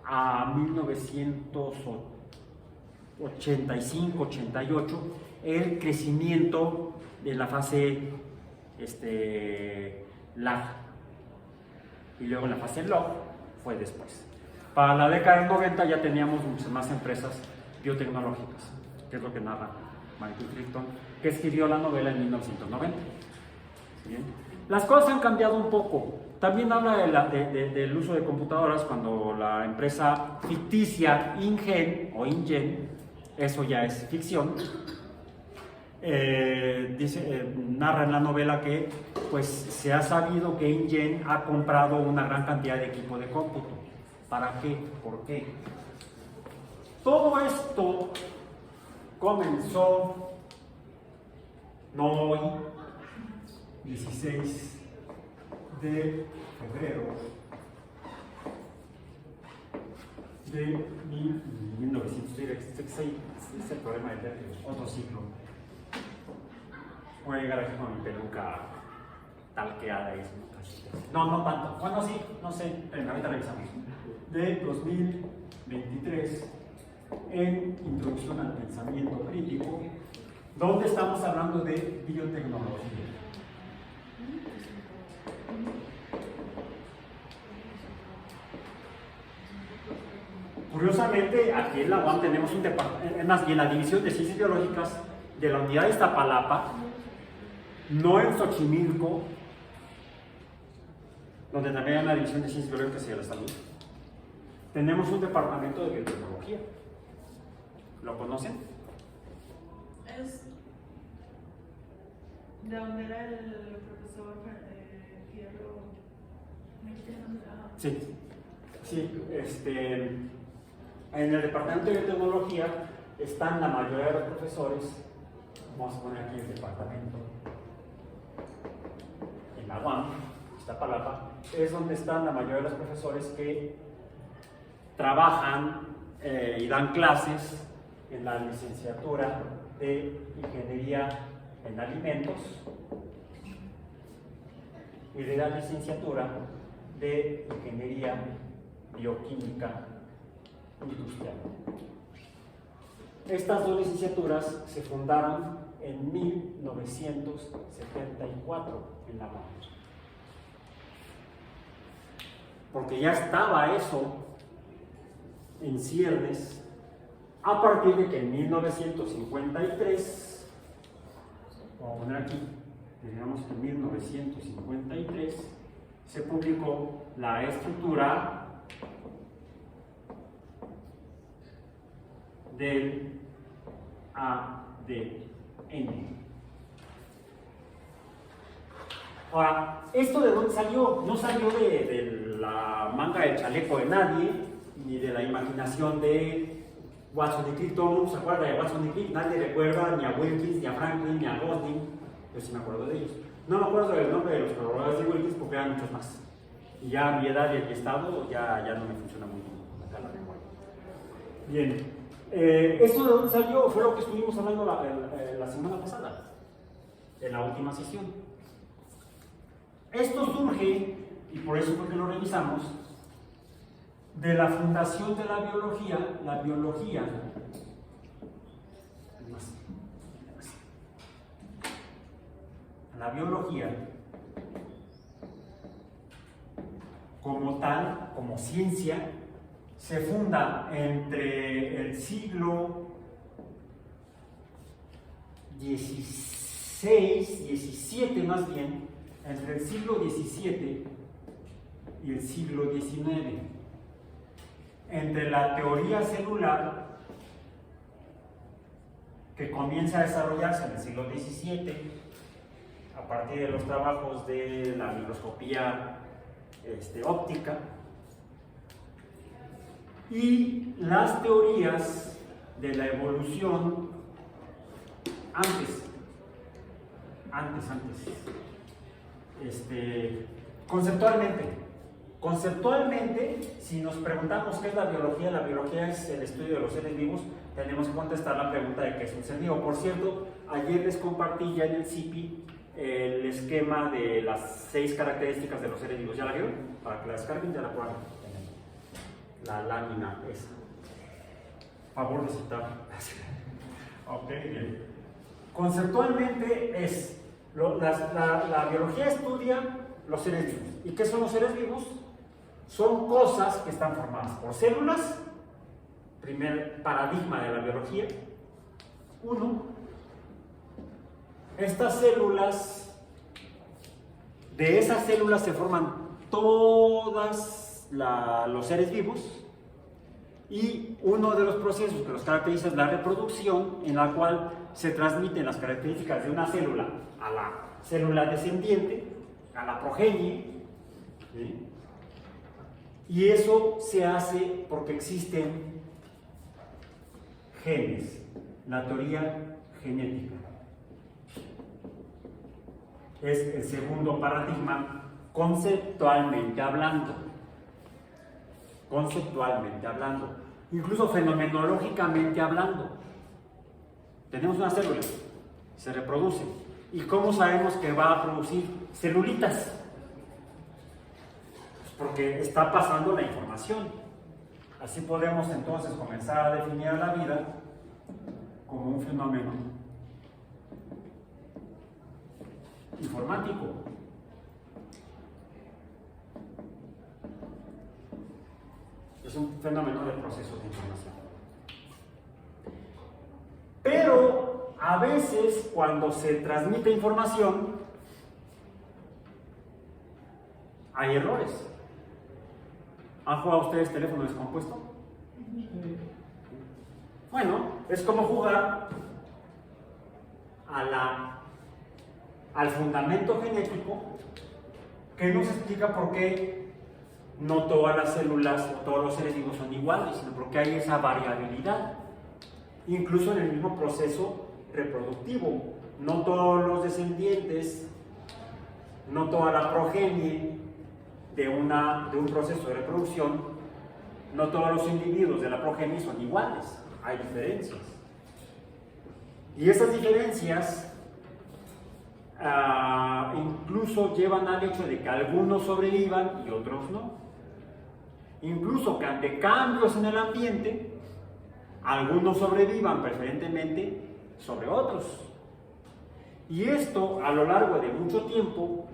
a 1985, 88, el crecimiento de la fase lag. Y luego la fase log fue después. Para la década del 90 ya teníamos muchas más empresas biotecnológicas, que es lo que narra Michael Crichton, que escribió la novela en 1990. ¿Bien? Las cosas han cambiado un poco. También habla del uso de computadoras cuando la empresa ficticia InGen eso ya es ficción. Narra en la novela que pues se ha sabido que InGen ha comprado una gran cantidad de equipo de cómputo. ¿Para qué? ¿Por qué? Todo esto comenzó no hoy, 16 de febrero de 1966. Es el problema del otro ciclo. Voy a llegar aquí con mi peluca talqueada y eso. No tanto. Bueno, sí, no sé, pero ahorita revisamos. De 2023 en Introducción al Pensamiento Crítico, donde estamos hablando de biotecnología. Curiosamente, aquí en la UAM tenemos un departamento, y en la División de Ciencias Biológicas de la Unidad de Iztapalapa, no en Xochimilco, donde también hay una División de Ciencias Biológicas y de la Salud, tenemos un departamento de biotecnología. ¿Lo conocen? Es de donde era el profesor Fierro. Sí, en el departamento de biotecnología están la mayoría de los profesores. Vamos a poner aquí el departamento. En la UAM, Iztapalapa, es donde están la mayoría de los profesores que trabajan y dan clases en la licenciatura de Ingeniería en Alimentos y de la licenciatura de Ingeniería Bioquímica Industrial. Estas dos licenciaturas se fundaron en 1974 en la UAM. Porque ya estaba eso en ciernes a partir de que en 1953, vamos a poner aquí, digamos que en 1953, se publicó la estructura del ADN. Ahora, ¿esto de dónde salió? No salió de la manga del chaleco de nadie, ni de la imaginación de Watson y Crick. Todo el mundo se acuerda de Watson y Crick, nadie recuerda ni a Wilkins, ni a Franklin, ni a Gosling. Yo sí me acuerdo de ellos. No me acuerdo del nombre de los colaboradores de Wilkins porque eran muchos más. Y ya a mi edad y a mi estado ya no me funciona muy bien acá la memoria. Bien, ¿esto de dónde salió? Fue lo que estuvimos hablando la semana pasada, en la última sesión. Esto surge, y por eso porque lo revisamos, de la fundación de la biología. La biología como tal, como ciencia, se funda entre el siglo XVII más bien, entre el siglo XVII y el siglo XIX, entre la teoría celular que comienza a desarrollarse en el siglo XVII a partir de los trabajos de la microscopía óptica, y las teorías de la evolución antes, conceptualmente, si nos preguntamos qué es la biología es el estudio de los seres vivos, tenemos que contestar la pregunta de qué es un ser vivo. Por cierto, ayer les compartí ya en el CIPI el esquema de las 6 características de los seres vivos. ¿Ya la vieron? Para que la descarguen, ya la puedan tener. La lámina esa. Favor de citar. Ok, bien. Conceptualmente es, la biología estudia los seres vivos. ¿Y qué son los seres vivos? Son cosas que están formadas por células, primer paradigma de la biología. 1. Estas células, de esas células se forman todos los seres vivos, Y uno de los procesos que los caracteriza es la reproducción, en la cual se transmiten las características de una célula a la célula descendiente, a la progenie, ¿sí? Y eso se hace porque existen genes, la teoría genética. Es el segundo paradigma conceptualmente hablando. Conceptualmente hablando, incluso fenomenológicamente hablando. Tenemos una célula, se reproduce. ¿Y cómo sabemos que va a producir celulitas? Pues porque está pasando la información. Así podemos entonces comenzar a definir a la vida como un fenómeno informático. Es un fenómeno de procesos de información. Pero a veces cuando se transmite información hay errores. ¿Han jugado ustedes teléfono descompuesto? Bueno, es como jugar al fundamento genético que nos explica por qué no todas las células o todos los seres vivos son iguales, sino porque hay esa variabilidad. Incluso en el mismo proceso reproductivo. No todos los descendientes, no toda la progenie de un proceso de reproducción, no todos los individuos de la progenie son iguales. Hay diferencias. Y esas diferencias incluso llevan al hecho de que algunos sobrevivan y otros no. Incluso que ante cambios en el ambiente, algunos sobrevivan preferentemente sobre otros. Y esto, a lo largo de mucho tiempo,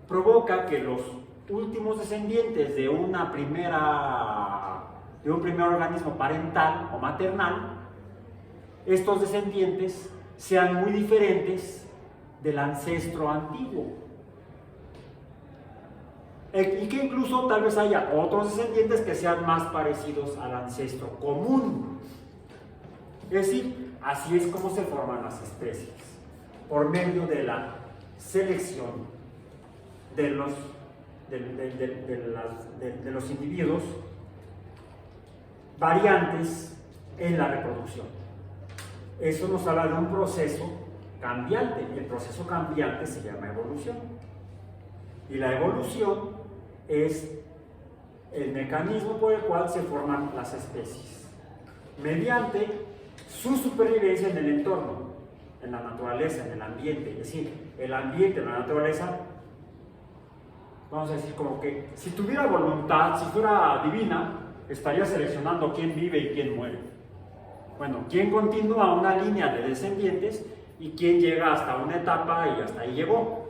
provoca que los últimos descendientes de un primer organismo parental o maternal, estos descendientes sean muy diferentes del ancestro antiguo. Y que incluso tal vez haya otros descendientes que sean más parecidos al ancestro común. Es decir, así es como se forman las especies, por medio de la selección de los individuos variantes en la reproducción. Eso nos habla de un proceso cambiante. El proceso cambiante se llama evolución. Y la evolución es el mecanismo por el cual se forman las especies, mediante su supervivencia en el entorno, en la naturaleza, en el ambiente. Es decir, el ambiente, la naturaleza, vamos a decir como que si tuviera voluntad, si fuera divina, estaría seleccionando quién vive y quién muere. Bueno, quién continúa una línea de descendientes y quién llega hasta una etapa y hasta ahí llegó.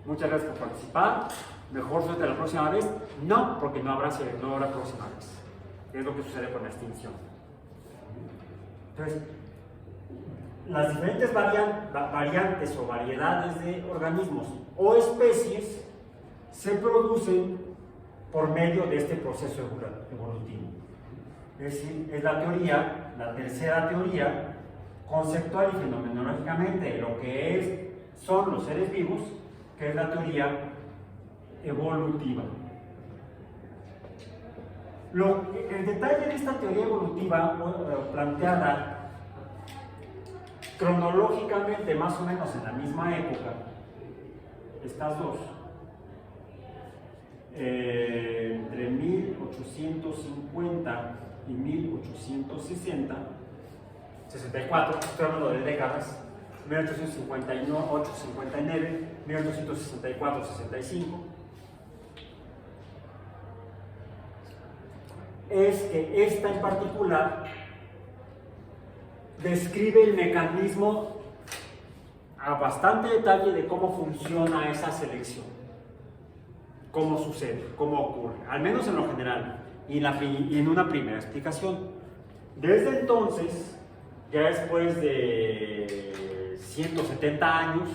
Muchas gracias por participar. Mejor suerte la próxima vez. No, porque no habrá próxima vez. Es lo que sucede con la extinción. Entonces, las diferentes variantes o variedades de organismos o especies se producen por medio de este proceso evolutivo. Es decir, es la tercera teoría, conceptual y fenomenológicamente, de lo que son los seres vivos, que es la teoría evolutiva. El detalle de esta teoría evolutiva planteada cronológicamente más o menos en la misma época, estas dos, entre 1850 y 1860, 64, estoy hablando de décadas, 1858, 59, 1864, 65, es que esta en particular describe el mecanismo a bastante detalle de cómo funciona esa selección, cómo sucede, cómo ocurre, al menos en lo general, y en una primera explicación. Desde entonces, ya después de 170 años,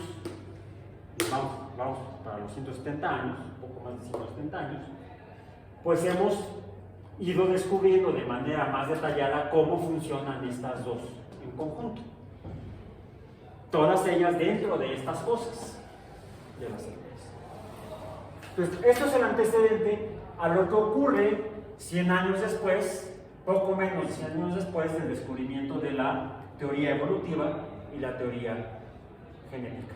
vamos para los 170 años, un poco más de 170 años, pues hemos ido descubriendo de manera más detallada cómo funcionan estas dos en conjunto. Todas ellas dentro de estas cosas de las cervezas. Entonces, esto es el antecedente a lo que ocurre 100 años después, poco menos de 100 años después del descubrimiento de la teoría evolutiva y la teoría genética.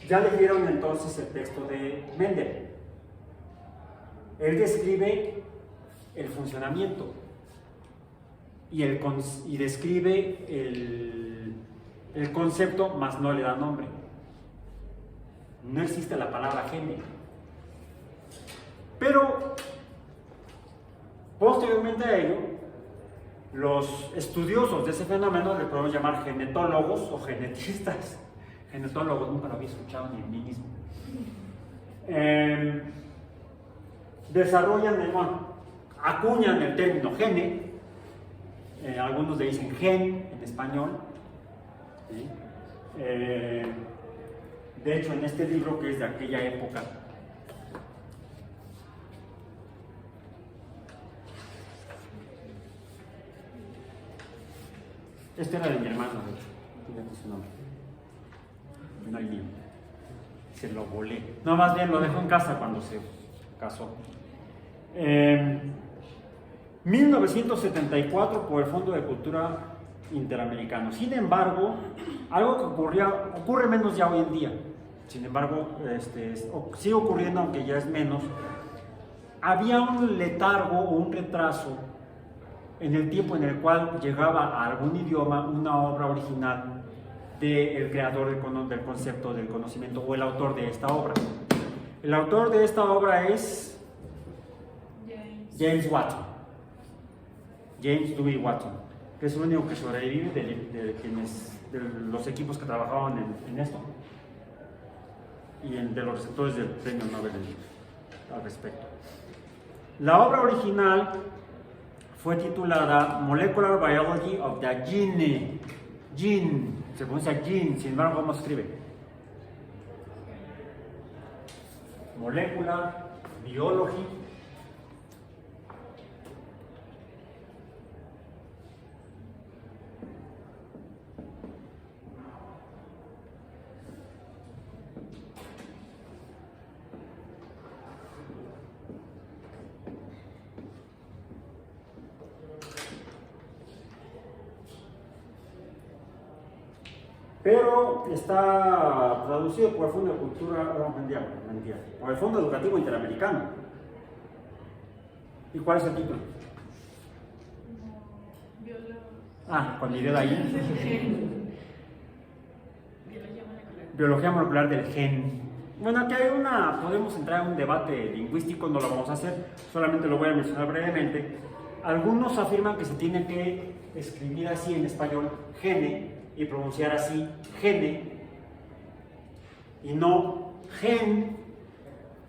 Ya leyeron entonces el texto de Mendel. Él describe el funcionamiento y describe el concepto, mas no le da nombre. No existe la palabra gene. Pero, posteriormente a ello, los estudiosos de ese fenómeno le podemos llamar genetólogos o genetistas. Genetólogos, nunca lo había escuchado ni en mí mismo. Desarrollan, acuñan el término gene, algunos le dicen gen en español. ¿Sí? De hecho, en este libro, que es de aquella época, este era de mi hermano, de hecho, fíjate su nombre. No hay libro. Se lo volé. No, más bien lo dejó en casa cuando se casó. 1974 por el Fondo de Cultura Interamericano. Sin embargo, algo que ocurre menos ya hoy en día. Sin embargo, sigue ocurriendo, aunque ya es menos. Había un letargo o un retraso en el tiempo en el cual llegaba a algún idioma una obra original del creador del concepto del conocimiento o el autor de esta obra. El autor de esta obra es James Watson, James Dewey Watson, que es el único que sobrevive de los equipos que trabajaban en esto y de los receptores del premio Nobel al respecto. La obra original fue titulada Molecular Biology of the Gene. Se pronuncia gene, sin embargo, ¿cómo se escribe? Molecular Biology pero está traducido por el Fondo de Cultura, por el Fondo Educativo Interamericano. ¿Y cuál es el título? Con el video ahí. Biología molecular del gen. Bueno, aquí hay podemos entrar en un debate lingüístico, no lo vamos a hacer, solamente lo voy a mencionar brevemente. Algunos afirman que se tiene que escribir así en español, gene, y pronunciar así, gene, y no gen,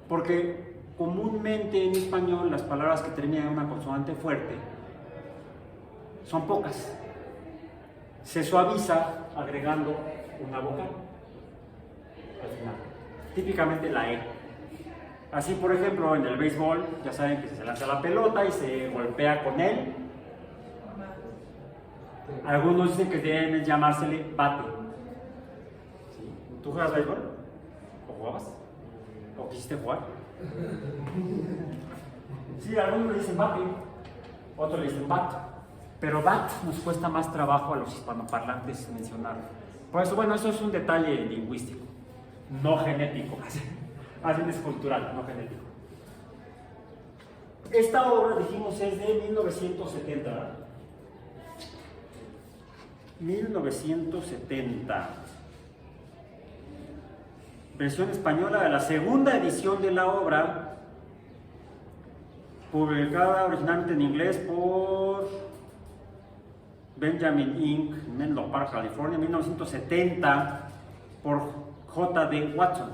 porque comúnmente en español las palabras que terminan en una consonante fuerte son pocas. Se suaviza agregando una vocal al final, típicamente la E. Así, por ejemplo, en el béisbol, ya saben que se lanza la pelota y se golpea con él. Algunos dicen que deben llamársele bate. ¿Sí? ¿Tú juegas béisbol? ¿O jugabas? ¿O quisiste jugar? Sí, algunos le dicen bate, otros le dicen bat. Pero bat nos cuesta más trabajo a los hispanoparlantes mencionarlo. Por eso, bueno, eso es un detalle lingüístico, no genético. Así es cultural, no genético. Esta obra, dijimos, es de 1970, ¿verdad? 1970. Versión española de la segunda edición de la obra, publicada originalmente en inglés por Benjamin Inc. en Menlo Park, California, 1970, por J.D. Watson.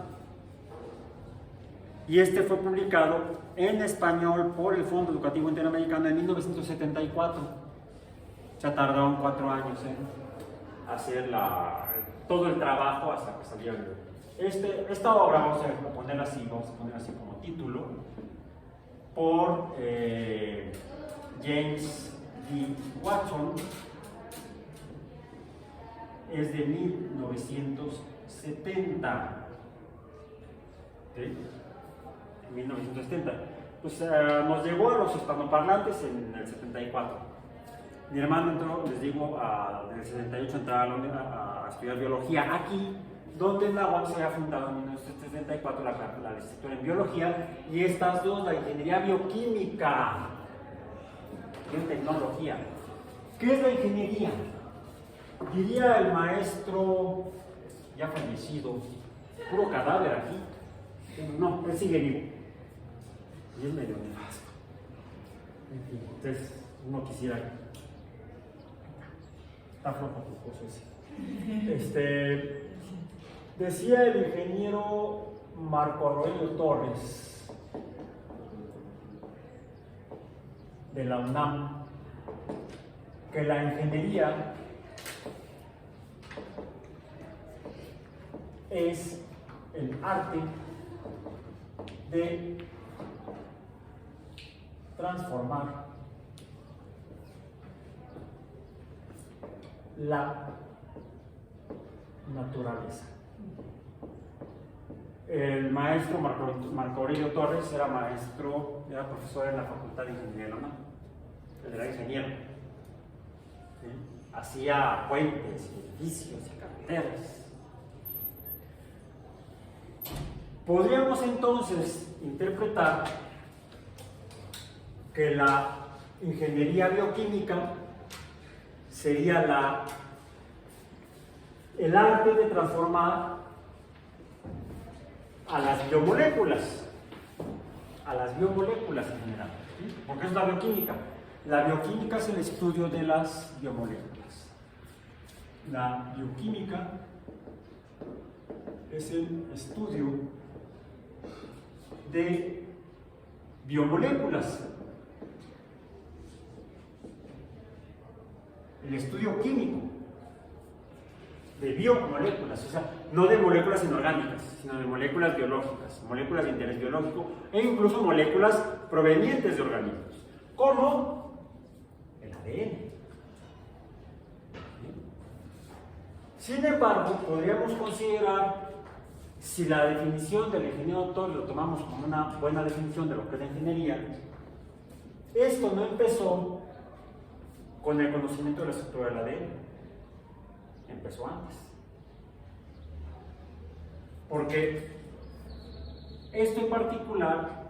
Y este fue publicado en español por el Fondo Educativo Interamericano en 1974. Se tardaron 4 años en hacer todo el trabajo hasta que salió esta obra vamos a ponerla así como título, por James D. Watson, es de 1970. ¿Sí? 1970. Pues nos llegó a los hispanoparlantes en el 74. Mi hermano entró, les digo, en el 78 entraba a estudiar biología aquí, donde en la UAM se había fundado en 1974 la licenciatura en biología, y estas dos, la ingeniería bioquímica, biotecnología. ¿Qué es la ingeniería? Diría el maestro ya fallecido, puro cadáver aquí. No, él sigue vivo. Y es medio nefasto. En fin, entonces uno quisiera. Está flojo tu cosa ese. Decía el ingeniero Marco Aurelio Torres, de la UNAM, que la ingeniería es el arte de transformar la naturaleza. El maestro Marco Aurelio Torres era profesor en la Facultad de Ingeniería de la UNAM. Él era ingeniero. ¿Sí? Hacía puentes, edificios y carreteras. Podríamos entonces interpretar que la ingeniería bioquímica sería el arte de transformar a las biomoléculas en general, ¿sí? Porque es la bioquímica. La bioquímica es el estudio de las biomoléculas. La bioquímica es el estudio de biomoléculas. El estudio químico de biomoléculas, o sea, no de moléculas inorgánicas, sino de moléculas biológicas, moléculas de interés biológico e incluso moléculas provenientes de organismos, como el ADN. Sin embargo, podríamos considerar, si la definición del ingeniero Torres lo tomamos como una buena definición de lo que es la ingeniería, esto no empezó con el conocimiento de la estructura del ADN, empezó antes. Porque esto en particular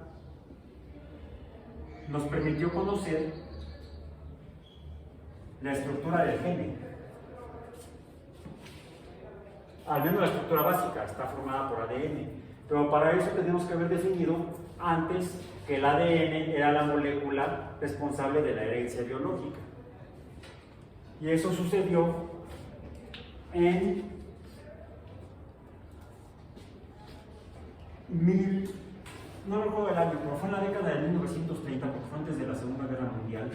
nos permitió conocer la estructura del gene. Al menos la estructura básica está formada por ADN, pero para eso tenemos que haber definido antes que el ADN era la molécula responsable de la herencia biológica. Y eso sucedió no recuerdo el año, pero fue en la década de 1930, porque fue antes de la Segunda Guerra Mundial,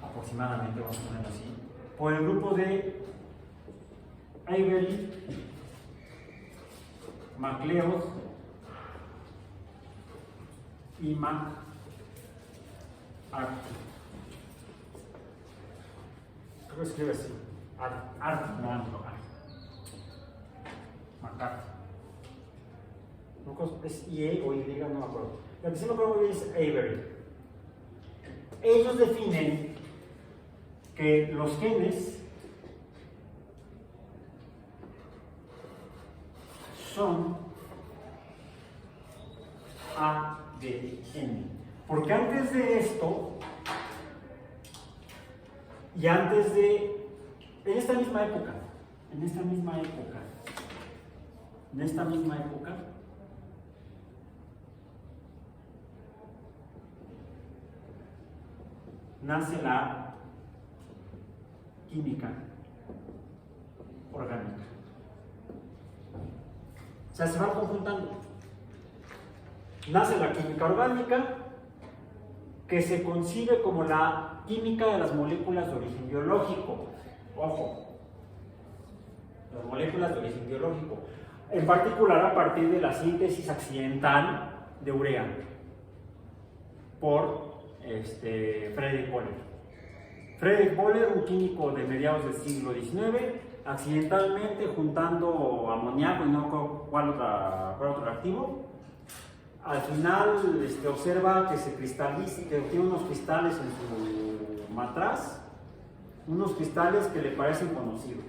aproximadamente, vamos a ponerlo así, por el grupo de Avery, MacLeod y MacArthur. Creo que escribe así, MacArthur. Es IE o Y, no me acuerdo. Lo que sí me acuerdo es Avery. Ellos definen que los genes son ADN. Porque antes de esto, y antes de, en esta misma época, nace la química orgánica. O sea, se van conjuntando. Nace la química orgánica, que se concibe como la química de las moléculas de origen biológico. Ojo, las moléculas de origen biológico. en particular a partir de la síntesis accidental de urea por Friedrich Wöhler. Friedrich Wöhler, un químico de mediados del siglo XIX, accidentalmente juntando amoníaco y no cuál otro reactivo, al final observa que se cristaliza, que tiene unos cristales en su matraz, unos cristales que le parecen conocidos.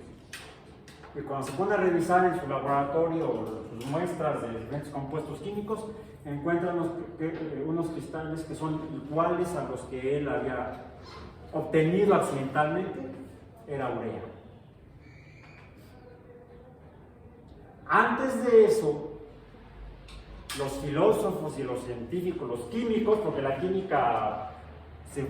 Y cuando se pone a revisar en su laboratorio sus muestras de diferentes compuestos químicos, encuentra unos cristales que son iguales a los que él había obtenido accidentalmente. Era urea. Antes de eso, los filósofos y los científicos, los químicos, porque la química se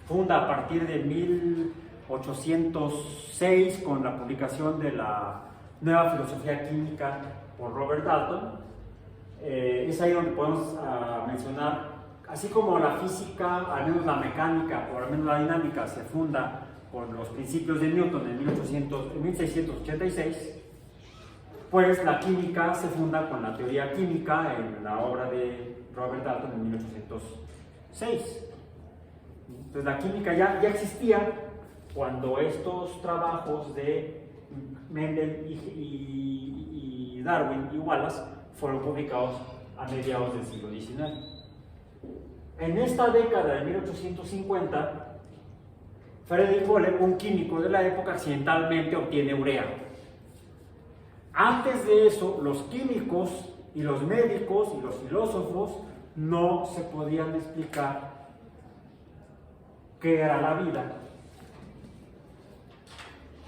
funda a partir de 1806 con la publicación de la Nueva Filosofía Química por Robert Dalton. Es ahí donde podemos mencionar, así como la física, al menos la mecánica o al menos la dinámica se funda con los principios de Newton en 1686, pues la química se funda con la teoría química en la obra de Robert Dalton en 1806. Entonces la química ya existía cuando estos trabajos de Mendel y Darwin y Wallace fueron publicados a mediados del siglo XIX. En esta década de 1850, Friedrich Wöhler, un químico de la época, accidentalmente obtiene urea. Antes de eso, los químicos y los médicos y los filósofos no se podían explicar qué era la vida,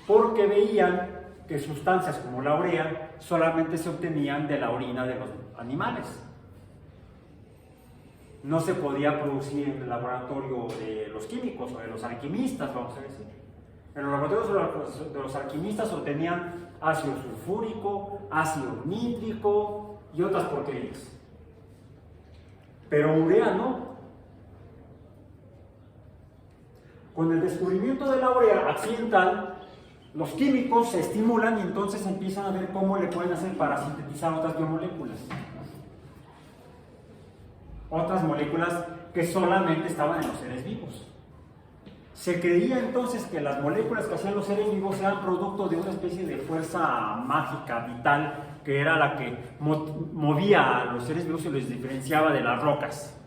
porque veían que sustancias como la urea solamente se obtenían de la orina de los animales. No se podía producir en el laboratorio de los químicos o de los alquimistas, vamos a decir. En los laboratorios de los alquimistas obtenían ácido sulfúrico, ácido nítrico y otras porquerías. Pero urea no. Con el descubrimiento de la urea accidental, los químicos se estimulan y entonces empiezan a ver cómo le pueden hacer para sintetizar otras biomoléculas. Otras moléculas que solamente estaban en los seres vivos. Se creía entonces que las moléculas que hacían los seres vivos eran producto de una especie de fuerza mágica, vital, que era la que movía a los seres vivos y los diferenciaba de las rocas.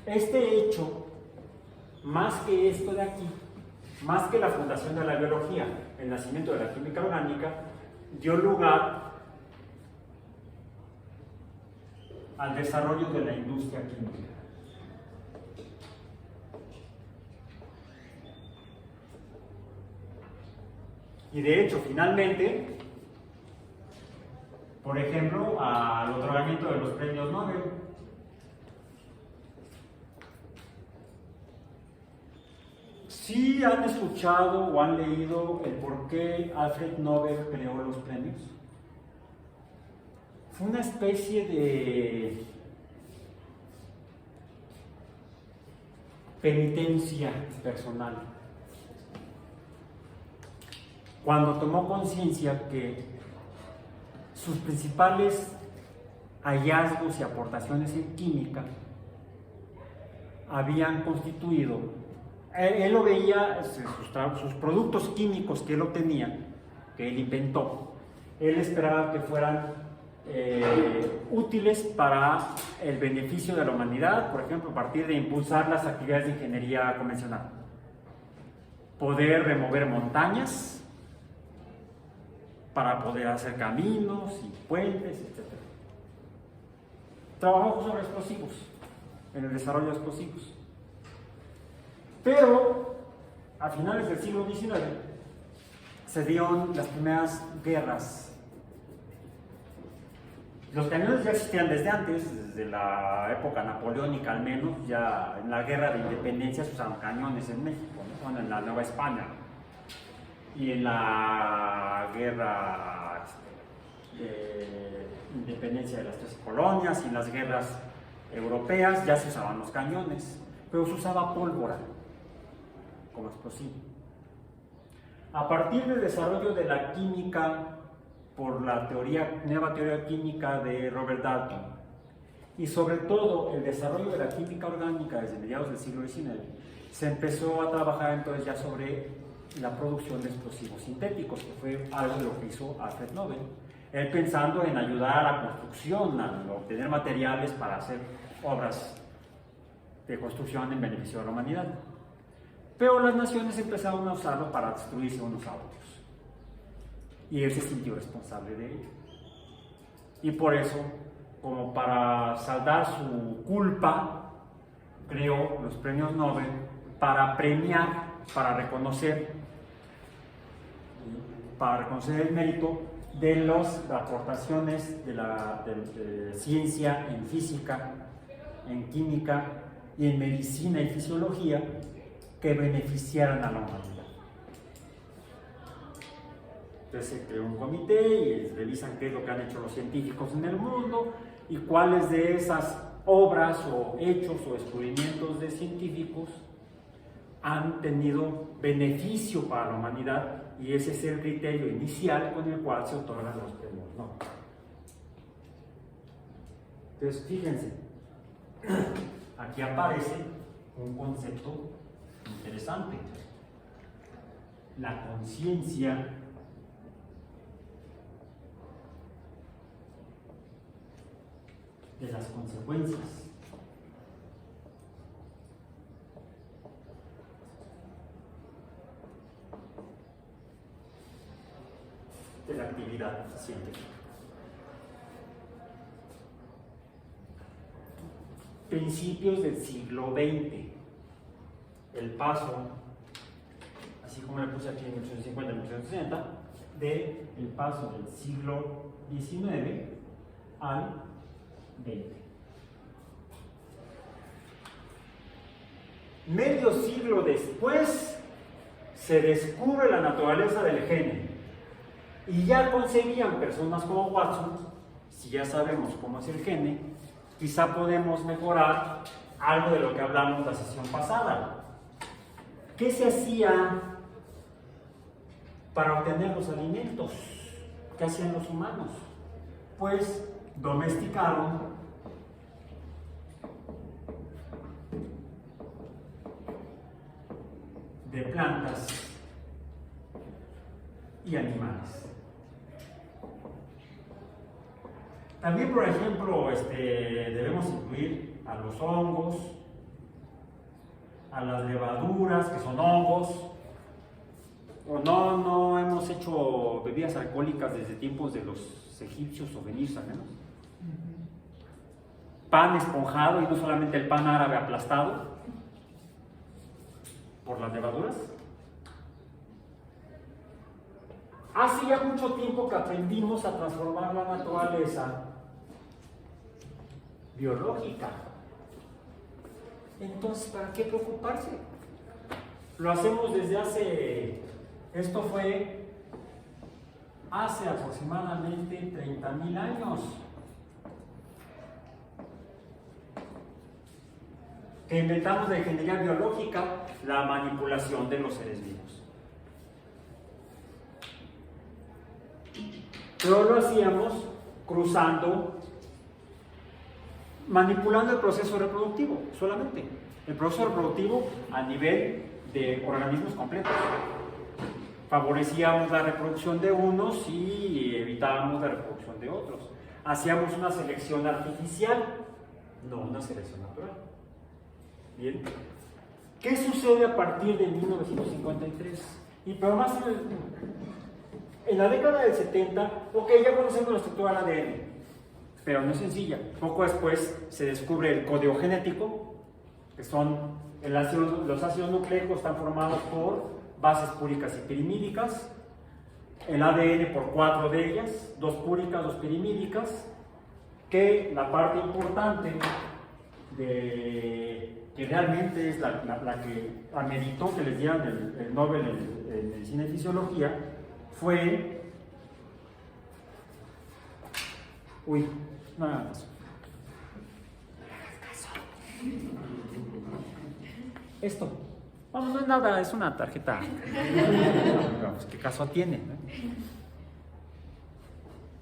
Este hecho, más que esto de aquí, más que la fundación de la biología, el nacimiento de la química orgánica, dio lugar al desarrollo de la industria química. Y de hecho, finalmente, por ejemplo, al otorgamiento de los premios Nobel. ¿Sí han escuchado o han leído el por qué Alfred Nobel creó los premios? Fue una especie de penitencia personal. Cuando tomó conciencia que sus principales hallazgos y aportaciones en química habían constituido, él lo veía, sus productos químicos que él obtenía, que él inventó, él esperaba que fueran útiles para el beneficio de la humanidad, por ejemplo, a partir de impulsar las actividades de ingeniería convencional, poder remover montañas, para poder hacer caminos y puentes, etc. Trabajó sobre explosivos, en el desarrollo de explosivos. Pero a finales del siglo XIX se dieron las primeras guerras. Los cañones ya existían desde antes, desde la época napoleónica al menos. Ya en la guerra de independencia se usaban cañones en México, ¿no? Bueno, en la Nueva España. Y en la guerra de independencia de las 13 colonias y en las guerras europeas ya se usaban los cañones, pero se usaba pólvora como explosivo. A partir del desarrollo de la química por la nueva teoría química de Robert Dalton y sobre todo el desarrollo de la química orgánica desde mediados del siglo XIX, se empezó a trabajar entonces ya sobre la producción de explosivos sintéticos, que fue algo de lo que hizo Alfred Nobel, él pensando en ayudar a la construcción, a obtener materiales para hacer obras de construcción en beneficio de la humanidad. Pero las naciones empezaron a usarlo para destruirse unos a otros. Y él se sintió responsable de ello. Y por eso, como para saldar su culpa, creó los premios Nobel para premiar, para reconocer el mérito de las aportaciones de ciencia en física, en química y en medicina y fisiología que beneficiaran a la humanidad. Entonces se creó un comité y revisan qué es lo que han hecho los científicos en el mundo y cuáles de esas obras o hechos o descubrimientos de científicos han tenido beneficio para la humanidad, y ese es el criterio inicial con el cual se otorgan los premios Nobel. Entonces, fíjense, aquí aparece un concepto interesante: la conciencia de las consecuencias. De la actividad científica. Principios del siglo XX. El paso, así como le puse aquí en 1850 y 1860, del paso del siglo XIX al XX. Medio siglo después se descubre la naturaleza del gen. Y ya conseguían personas como Watson, si ya sabemos cómo es el gene, quizá podemos mejorar algo de lo que hablamos la sesión pasada. ¿Qué se hacía para obtener los alimentos? ¿Qué hacían los humanos? Pues domesticaron de plantas y animales. También, por ejemplo, debemos incluir a los hongos, a las levaduras, que son hongos. O no hemos hecho bebidas alcohólicas desde tiempos de los egipcios o fenicios, al menos. Pan esponjado, y no solamente el pan árabe aplastado por las levaduras. Hace ya mucho tiempo que aprendimos a transformar la naturaleza biológica. Entonces, ¿para qué preocuparse? Lo hacemos esto fue hace aproximadamente 30,000 años. Que inventamos la ingeniería biológica, la manipulación de los seres vivos. Pero lo hacíamos manipulando el proceso reproductivo, solamente. El proceso reproductivo a nivel de organismos completos. Favorecíamos la reproducción de unos y evitábamos la reproducción de otros. Hacíamos una selección artificial, no una selección natural. Bien. ¿Qué sucede a partir de 1953? Pero más en la década del 70, ya conocemos la estructura del ADN, pero no es sencilla. Poco después se descubre el código genético, que son los ácidos nucleicos, están formados por bases púricas y pirimídicas, el ADN por 4 de ellas, 2 púricas, 2 pirimídicas, que la parte importante que realmente es la que ameritó que les dieran el Nobel en Medicina y Fisiología, fue... nada más. Esto. Vamos, no es nada, es una tarjeta. Pues, ¿qué caso tiene? ¿No?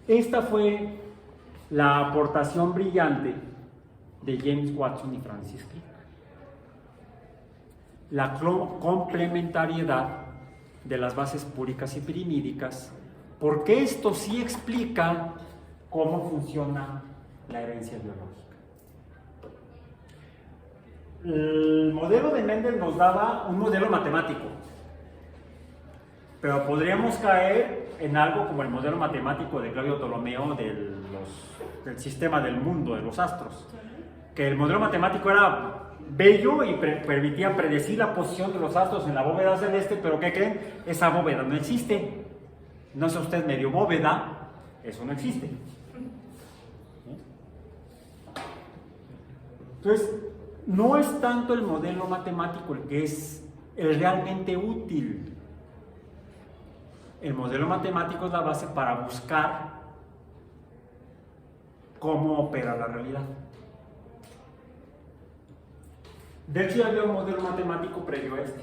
Esta fue la aportación brillante de James Watson y Francis Crick. La complementariedad de las bases púricas y pirimídicas, porque esto sí explica cómo funciona la herencia biológica. El modelo de Mendel nos daba un modelo matemático, pero podríamos caer en algo como el modelo matemático de Claudio Ptolomeo del sistema del mundo, de los astros, que el modelo matemático era bello y permitía predecir la posición de los astros en la bóveda celeste, pero ¿qué creen? Esa bóveda no existe. No sea usted medio bóveda, eso no existe. Entonces, no es tanto el modelo matemático el que es el realmente útil. El modelo matemático es la base para buscar cómo opera la realidad. De hecho, ya había un modelo matemático previo a este.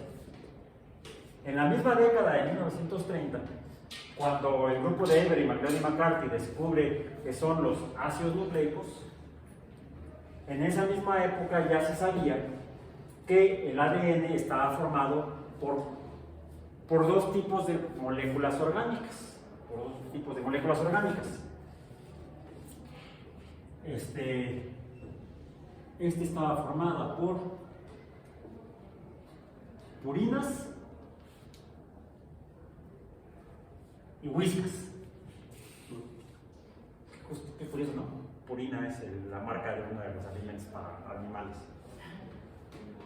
En la misma década de 1930, cuando el grupo de Avery, McLeod y McCarthy descubre que son los ácidos nucleicos, en esa misma época ya se sabía que el ADN estaba formado por dos tipos de moléculas orgánicas. Este estaba formada por purinas y whiskas. Qué curioso, ¿no? Purina es la marca de uno de los alimentos para animales.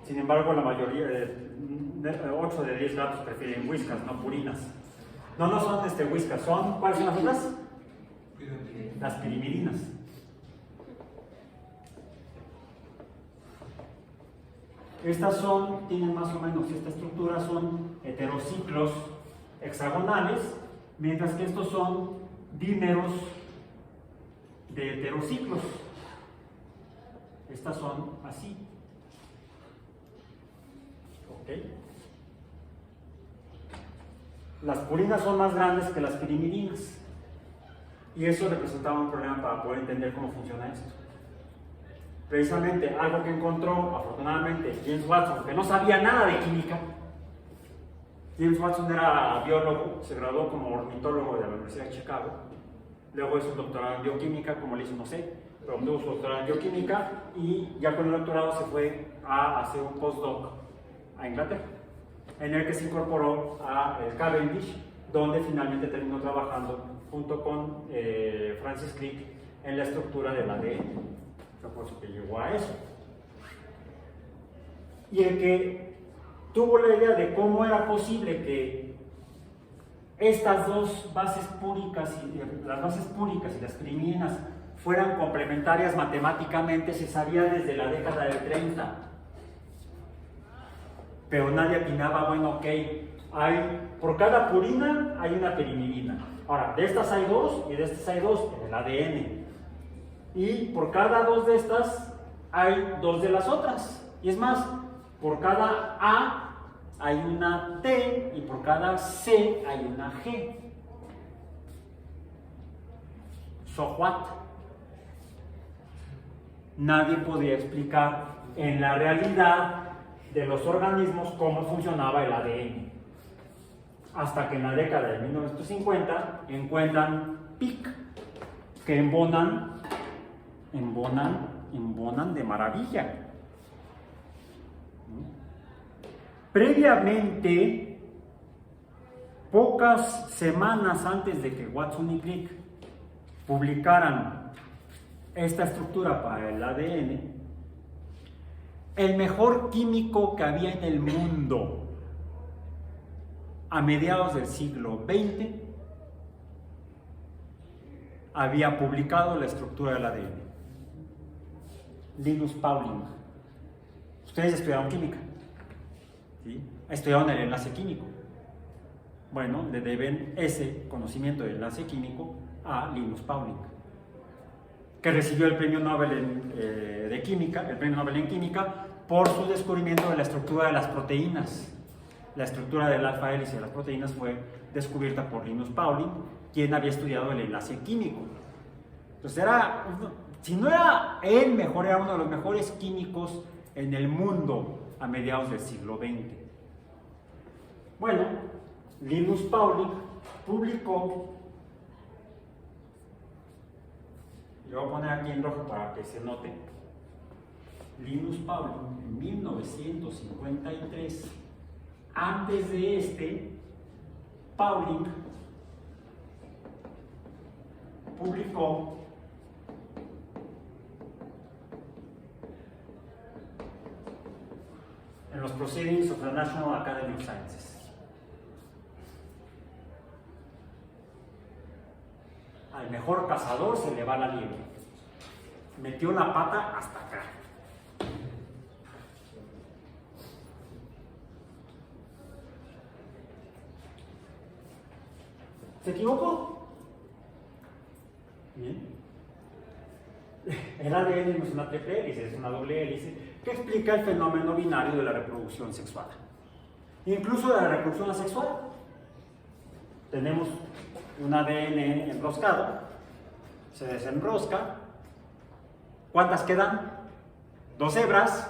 Sin embargo, la mayoría, 8 de 10 gatos prefieren whiskas, no purinas. No son whiskas, ¿cuáles son las otras? Las pirimirinas. Estas tienen más o menos esta estructura, son heterociclos hexagonales, mientras que estos son dímeros de heterociclos. Estas son así. ¿Ok? Las purinas son más grandes que las pirimirinas, y eso representaba un problema para poder entender cómo funciona esto. Precisamente algo que encontró, afortunadamente, James Watson, que no sabía nada de química. James Watson era biólogo, se graduó como ornitólogo de la Universidad de Chicago, luego hizo un doctorado en bioquímica, como le hizo, no sé, pero obtuvo su doctorado en bioquímica y ya con el doctorado se fue a hacer un postdoc a Inglaterra, en el que se incorporó a el Cavendish, donde finalmente terminó trabajando junto con Francis Crick en la estructura del ADN. Por eso que llegó a eso. Y el que tuvo la idea de cómo era posible que estas dos bases púricas, las bases púricas y las pirimidinas, fueran complementarias matemáticamente, se sabía desde la década del 30. Pero nadie opinaba, bueno, ok, por cada purina hay una pirimidina. Ahora, de estas hay dos y de estas hay dos en el ADN. Y por cada dos de estas hay dos de las otras. Y es más, por cada A hay una T y por cada C hay una G. So what? Nadie podía explicar en la realidad de los organismos cómo funcionaba el ADN. Hasta que en la década de 1950 encuentran PIC, que embonan de maravilla. Previamente, pocas semanas antes de que Watson y Crick publicaran esta estructura para el ADN, el mejor químico que había en el mundo a mediados del siglo XX había publicado la estructura del ADN. Linus Pauling. Ustedes estudiaron química, ¿sí? Estudiaron el enlace químico. Bueno, le deben ese conocimiento del enlace químico a Linus Pauling, que recibió el premio Nobel de química, el premio Nobel en química, por su descubrimiento de la estructura de las proteínas. La estructura del alfa hélice de las proteínas fue descubierta por Linus Pauling, quien había estudiado el enlace químico. Entonces si no era el mejor, era uno de los mejores químicos en el mundo a mediados del siglo XX. Bueno, Linus Pauling publicó, lo voy a poner aquí en rojo para que se note, Linus Pauling en 1953, antes de Pauling publicó en los Proceedings of the National Academy of Sciences. Al mejor cazador se le va la liebre. Metió la pata hasta acá. ¿Se equivocó? Bien. El ADN no es una triple hélice, es una doble hélice que explica el fenómeno binario de la reproducción sexual. Incluso de la reproducción asexual. Tenemos un ADN enroscado, se desenrosca. ¿Cuántas quedan? 2 hebras,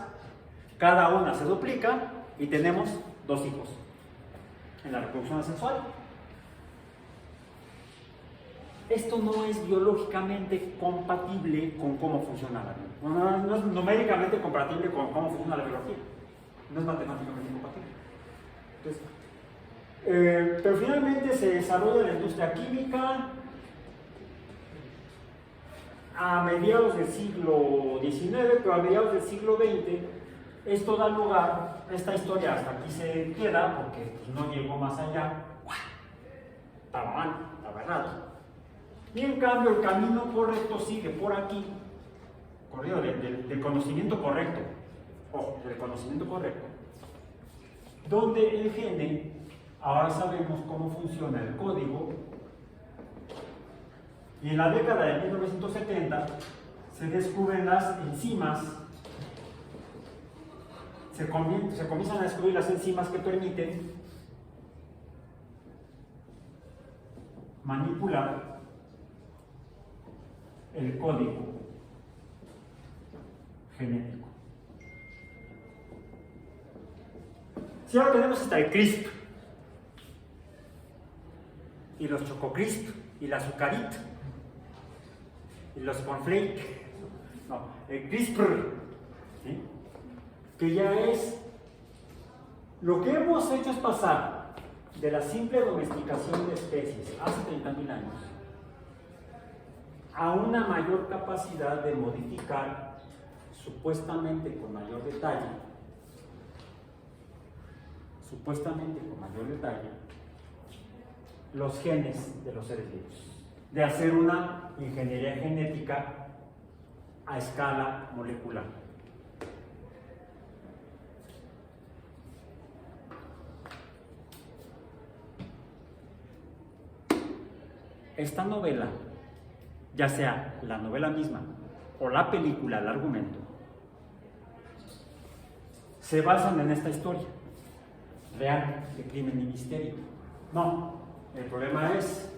cada una se duplica y tenemos 2 hijos en la reproducción asexual. Esto no es biológicamente compatible con cómo funciona la vida. No es numéricamente compatible con cómo funciona la biología. No es matemáticamente compatible. Entonces, pero finalmente se desarrolla la industria química a mediados del siglo XIX, pero a mediados del siglo XX esto da lugar, esta historia hasta aquí se queda porque pues, no llegó más allá. Estaba mal, estaba errado. Y en cambio el camino correcto sigue por aquí, corrido del conocimiento correcto, ojo, del conocimiento correcto, donde el gene, ahora sabemos cómo funciona el código, y en la década de 1970 se descubren las enzimas, se comienzan a descubrir las enzimas que permiten manipular el código genético. Si ahora tenemos hasta el CRISP, y los Chococrisp, y la Azucarit, y los Cornflake, no, el CRISPR, ¿sí? Que ya es, lo que hemos hecho es pasar de la simple domesticación de especies hace 30.000 años a una mayor capacidad de modificar, supuestamente con mayor detalle, los genes de los seres vivos, de hacer una ingeniería genética a escala molecular. Esta novela, ya sea la novela misma o la película, el argumento, se basan en esta historia real de crimen y misterio. No, el problema es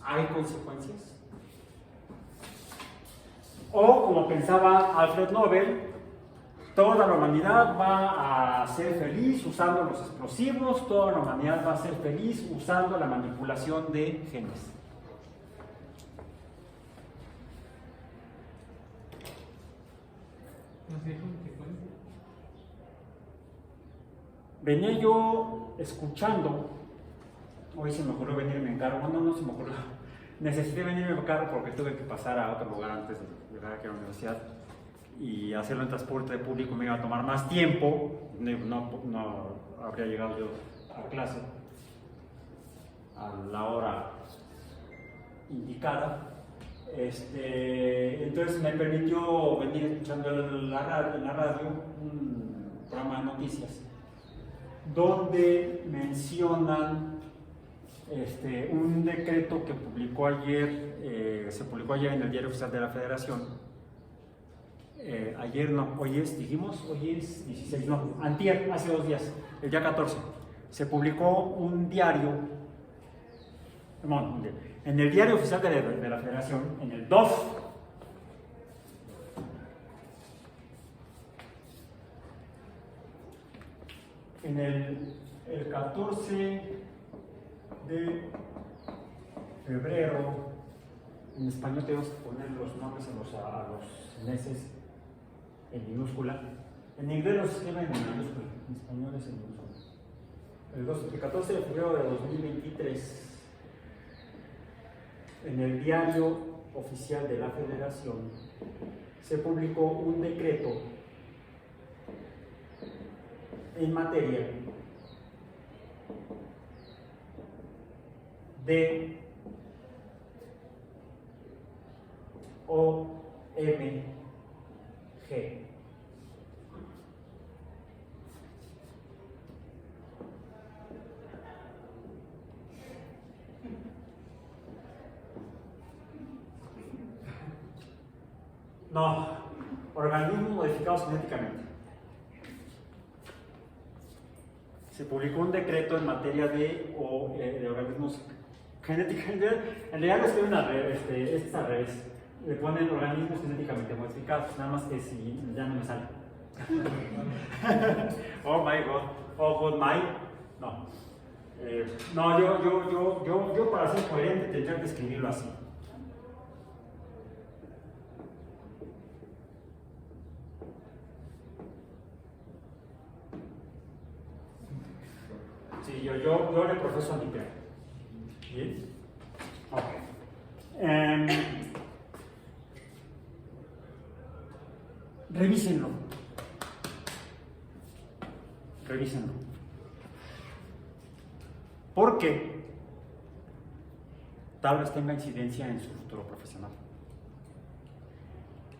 ¿hay consecuencias? O como pensaba Alfred Nobel, toda la humanidad va a ser feliz usando los explosivos, toda la humanidad va a ser feliz usando la manipulación de genes. Venía yo escuchando, hoy se me ocurrió venirme en carro, bueno, no se me ocurrió, necesité venirme en carro porque tuve que pasar a otro lugar antes de llegar aquí a la universidad. Y hacerlo en transporte público me iba a tomar más tiempo, no habría llegado yo a clase a la hora indicada. Entonces me permitió venir escuchando en la radio un programa de noticias donde mencionan un decreto que publicó ayer, se publicó ayer en el Diario Oficial de la Federación. Ayer no, hoy es 16, no, antier, hace 2 días, el día 14, se publicó un diario, no, en el Diario Oficial de la Federación, en el DOF, en el 14 de febrero, en español tenemos que poner los nombres a los meses en minúscula. En inglés los escriben en minúscula, en español es en minúscula. El 14 de febrero de 2023, en el Diario Oficial de la Federación, se publicó un decreto en materia de OMG. No, organismos modificados genéticamente. Se publicó un decreto en materia de organismos genéticamente. En realidad lo escriben al revés, este es al revés. Le ponen organismos genéticamente modificados, nada más que si ya no me sale. Oh my god, oh god my. No. No, yo para ser coherente tendría que escribirlo así. Sí, yo le profeso a mi perro. ¿Bien? Ok. Revísenlo. Revísenlo. Porque tal vez tenga incidencia en su futuro profesional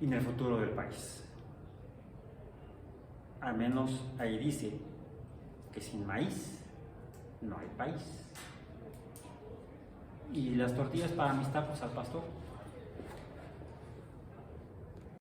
y en el futuro del país. Al menos ahí dice que sin maíz no hay país. Y las tortillas para mis tacos al pastor.